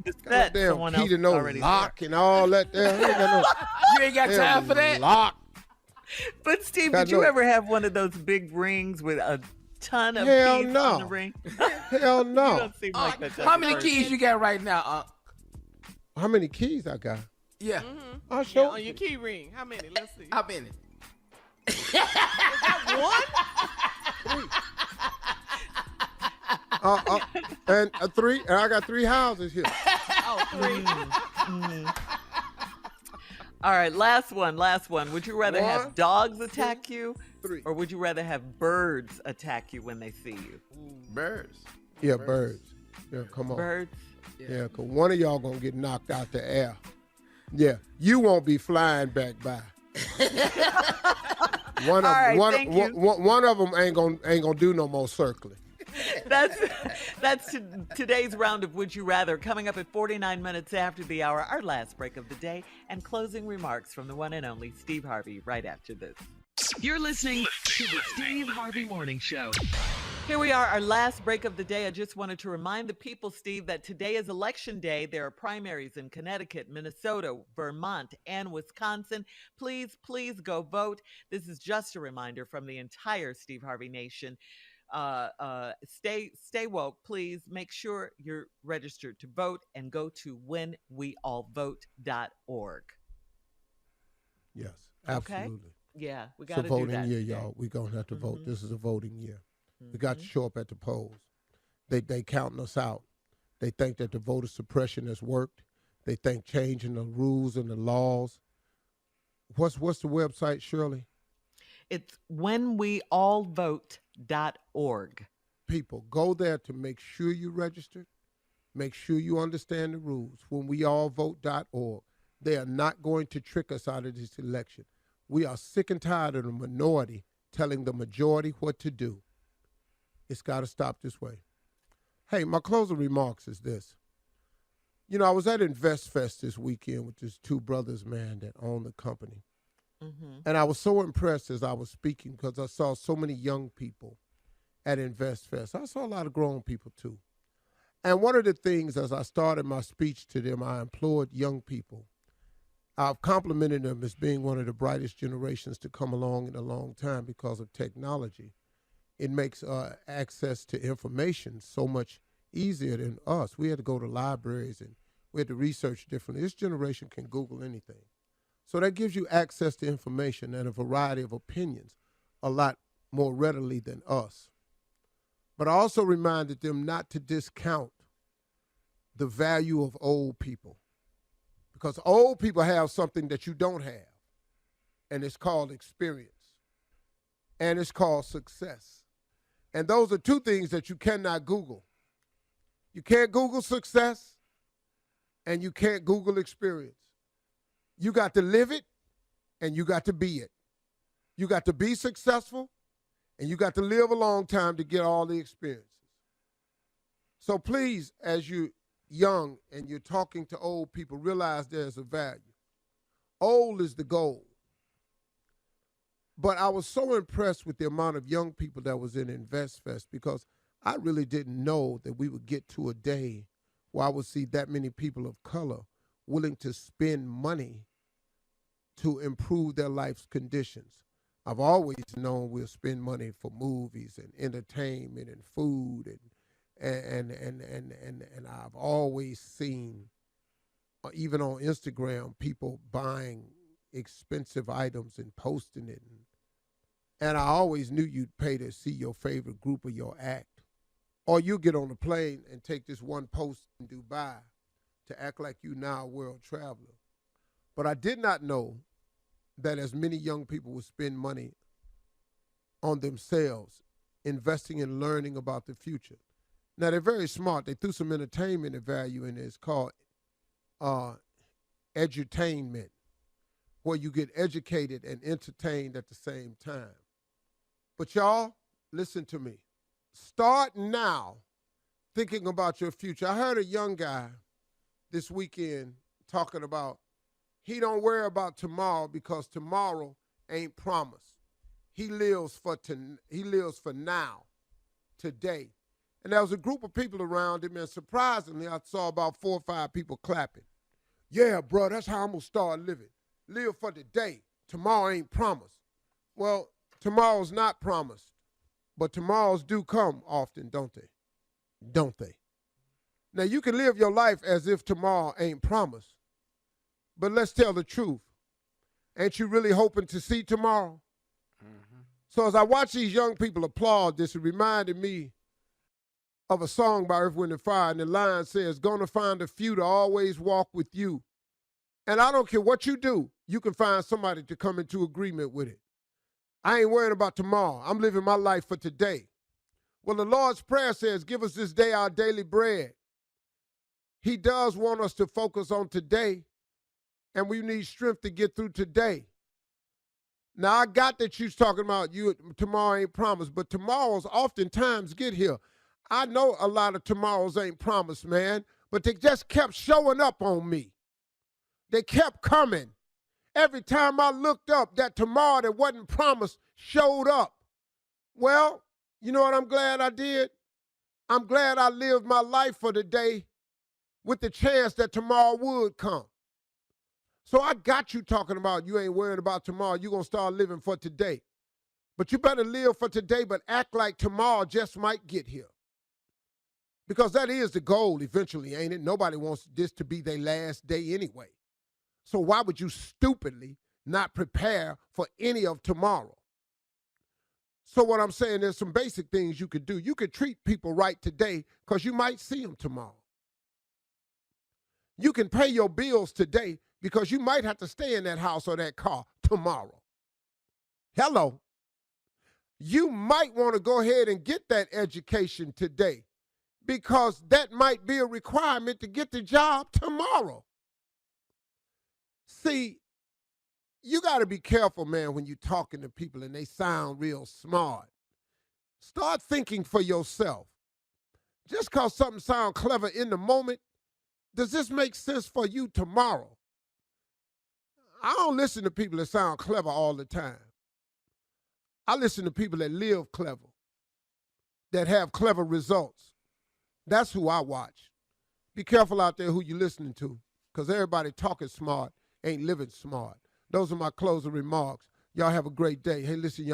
it's Got set. no damn Someone key else to is no already lock and all that. There. I ain't got You ain't got no time for that. lock. there. But Steve, Got did you no- ever have one of those big rings with a ton of Hell keys no. on the ring? Hell You no. don't seem like that. type How of many person. keys you got right now, Aunt? How many keys I got? Yeah. I'll Yeah, show on your key ring. How many? Let's see. How many? One? And three. And I got 3 houses here. Oh, 3. All right, last one. Would you rather One, have dogs attack you 3. or would you rather have birds attack you when they see you? Birds. Yeah, birds. Yeah, come on. Birds? Yeah, because one of y'all going to get knocked out the air. Yeah, you won't be flying back by. One All right, of thank you. one of them ain't gonna do no more circling. That's today's round of Would You Rather. Coming up at 49 minutes after the hour, our last break of the day, and closing remarks from the one and only Steve Harvey right after this. You're listening to the Steve Harvey Morning Show. Here we are, our last break of the day. I just wanted to remind the people, Steve, that today is election day. There are primaries in Connecticut, Minnesota, Vermont, and Wisconsin. Please, please go vote. This is just a reminder from the entire Steve Harvey Nation. Stay woke. Please make sure you're registered to vote and go to whenweallvote.org. Yes, Okay. absolutely. Yeah, we It's got a to do voting that. year, today. y'all. We're going to have to vote. Mhm. This is a voting year. We got to show up at the polls. They counting us out. They think that the voter suppression has worked. They think changing the rules and the laws. What's the website, Shirley? It's whenweallvote.org. People, go there to make sure you registered. Make sure you understand the rules. Whenweallvote.org. They are not going to trick us out of this election. We are sick and tired of the minority telling the majority what to do. It's got to stop this way. Hey, my closing remarks is this. You know, I was at InvestFest this weekend with these 2 brothers, man, that own the company. Mm-hmm. And I was so impressed as I was speaking because I saw so many young people at InvestFest. I saw a lot of grown people too. And one of the things, as I started my speech to them, I implored young people. I've complimented them as being one of the brightest generations to come along in a long time because of technology. It makes access to information so much easier than us. We had to go to libraries and we had to research differently. This generation can Google anything. So that gives you access to information and a variety of opinions a lot more readily than us. But I also reminded them not to discount the value of old people, because old people have something that you don't have, and it's called experience, and it's called success. And those are two things that you cannot Google. You can't Google success, and you can't Google experience. You got to live it, and you got to be it. You got to be successful, and you got to live a long time to get all the experiences. So please, as you're young and you're talking to old people, realize there's a value. Old is the goal. But I was so impressed with the amount of young people that was in InvestFest, because I really didn't know that we would get to a day where I would see that many people of color willing to spend money to improve their life's conditions. I've always known we'll spend money for movies and entertainment and food, and I've always seen, even on Instagram, people buying expensive items and posting it. And I always knew you'd pay to see your favorite group or your act. Or you get on a plane and take this one post in Dubai to act like you now a world traveler. But I did not know that as many young people would spend money on themselves, investing in learning about the future. Now, they're very smart. They threw some entertainment value in it. It's called edutainment, where you get educated and entertained at the same time. But y'all, listen to me. Start now thinking about your future. I heard a young guy this weekend talking about he don't worry about tomorrow because tomorrow ain't promised. He lives for now, today. And there was a group of people around him, and surprisingly, I saw about 4 or 5 people clapping. Yeah, bro, that's how I'm going to start living. Live for today. Tomorrow ain't promised. Well, tomorrow's not promised, but tomorrows do come often, don't they? Don't they? Now, you can live your life as if tomorrow ain't promised. But let's tell the truth. Ain't you really hoping to see tomorrow? Mm-hmm. So as I watch these young people applaud this, it reminded me of a song by Earth, Wind, and Fire, and the line says, gonna find a few to always walk with you. And I don't care what you do, you can find somebody to come into agreement with it. I ain't worrying about tomorrow. I'm living my life for today. Well, the Lord's Prayer says, give us this day our daily bread. He does want us to focus on today, and we need strength to get through today. Now, I got that you're talking about tomorrow ain't promised, but tomorrows oftentimes get here. I know a lot of tomorrows ain't promised, man, but they just kept showing up on me. They kept coming. Every time I looked up, that tomorrow that wasn't promised showed up. Well, you know what I'm glad I did? I'm glad I lived my life for today with the chance that tomorrow would come. So I got you talking about you ain't worried about tomorrow. You're going to start living for today. But you better live for today, but act like tomorrow just might get here. Because that is the goal eventually, ain't it? Nobody wants this to be their last day anyway. So why would you stupidly not prepare for any of tomorrow? So what I'm saying, there's some basic things you could do. You could treat people right today because you might see them tomorrow. You can pay your bills today because you might have to stay in that house or that car tomorrow. Hello. You might want to go ahead and get that education today because that might be a requirement to get the job tomorrow. See, you got to be careful, man, when you're talking to people and they sound real smart. Start thinking for yourself. Just because something sounds clever in the moment, does this make sense for you tomorrow? I don't listen to people that sound clever all the time. I listen to people that live clever. that have clever results. That's who I watch. Be careful out there who you're listening to, because everybody talking smart ain't living smart. Those are my closing remarks. Y'all have a great day. Hey, listen, y'all.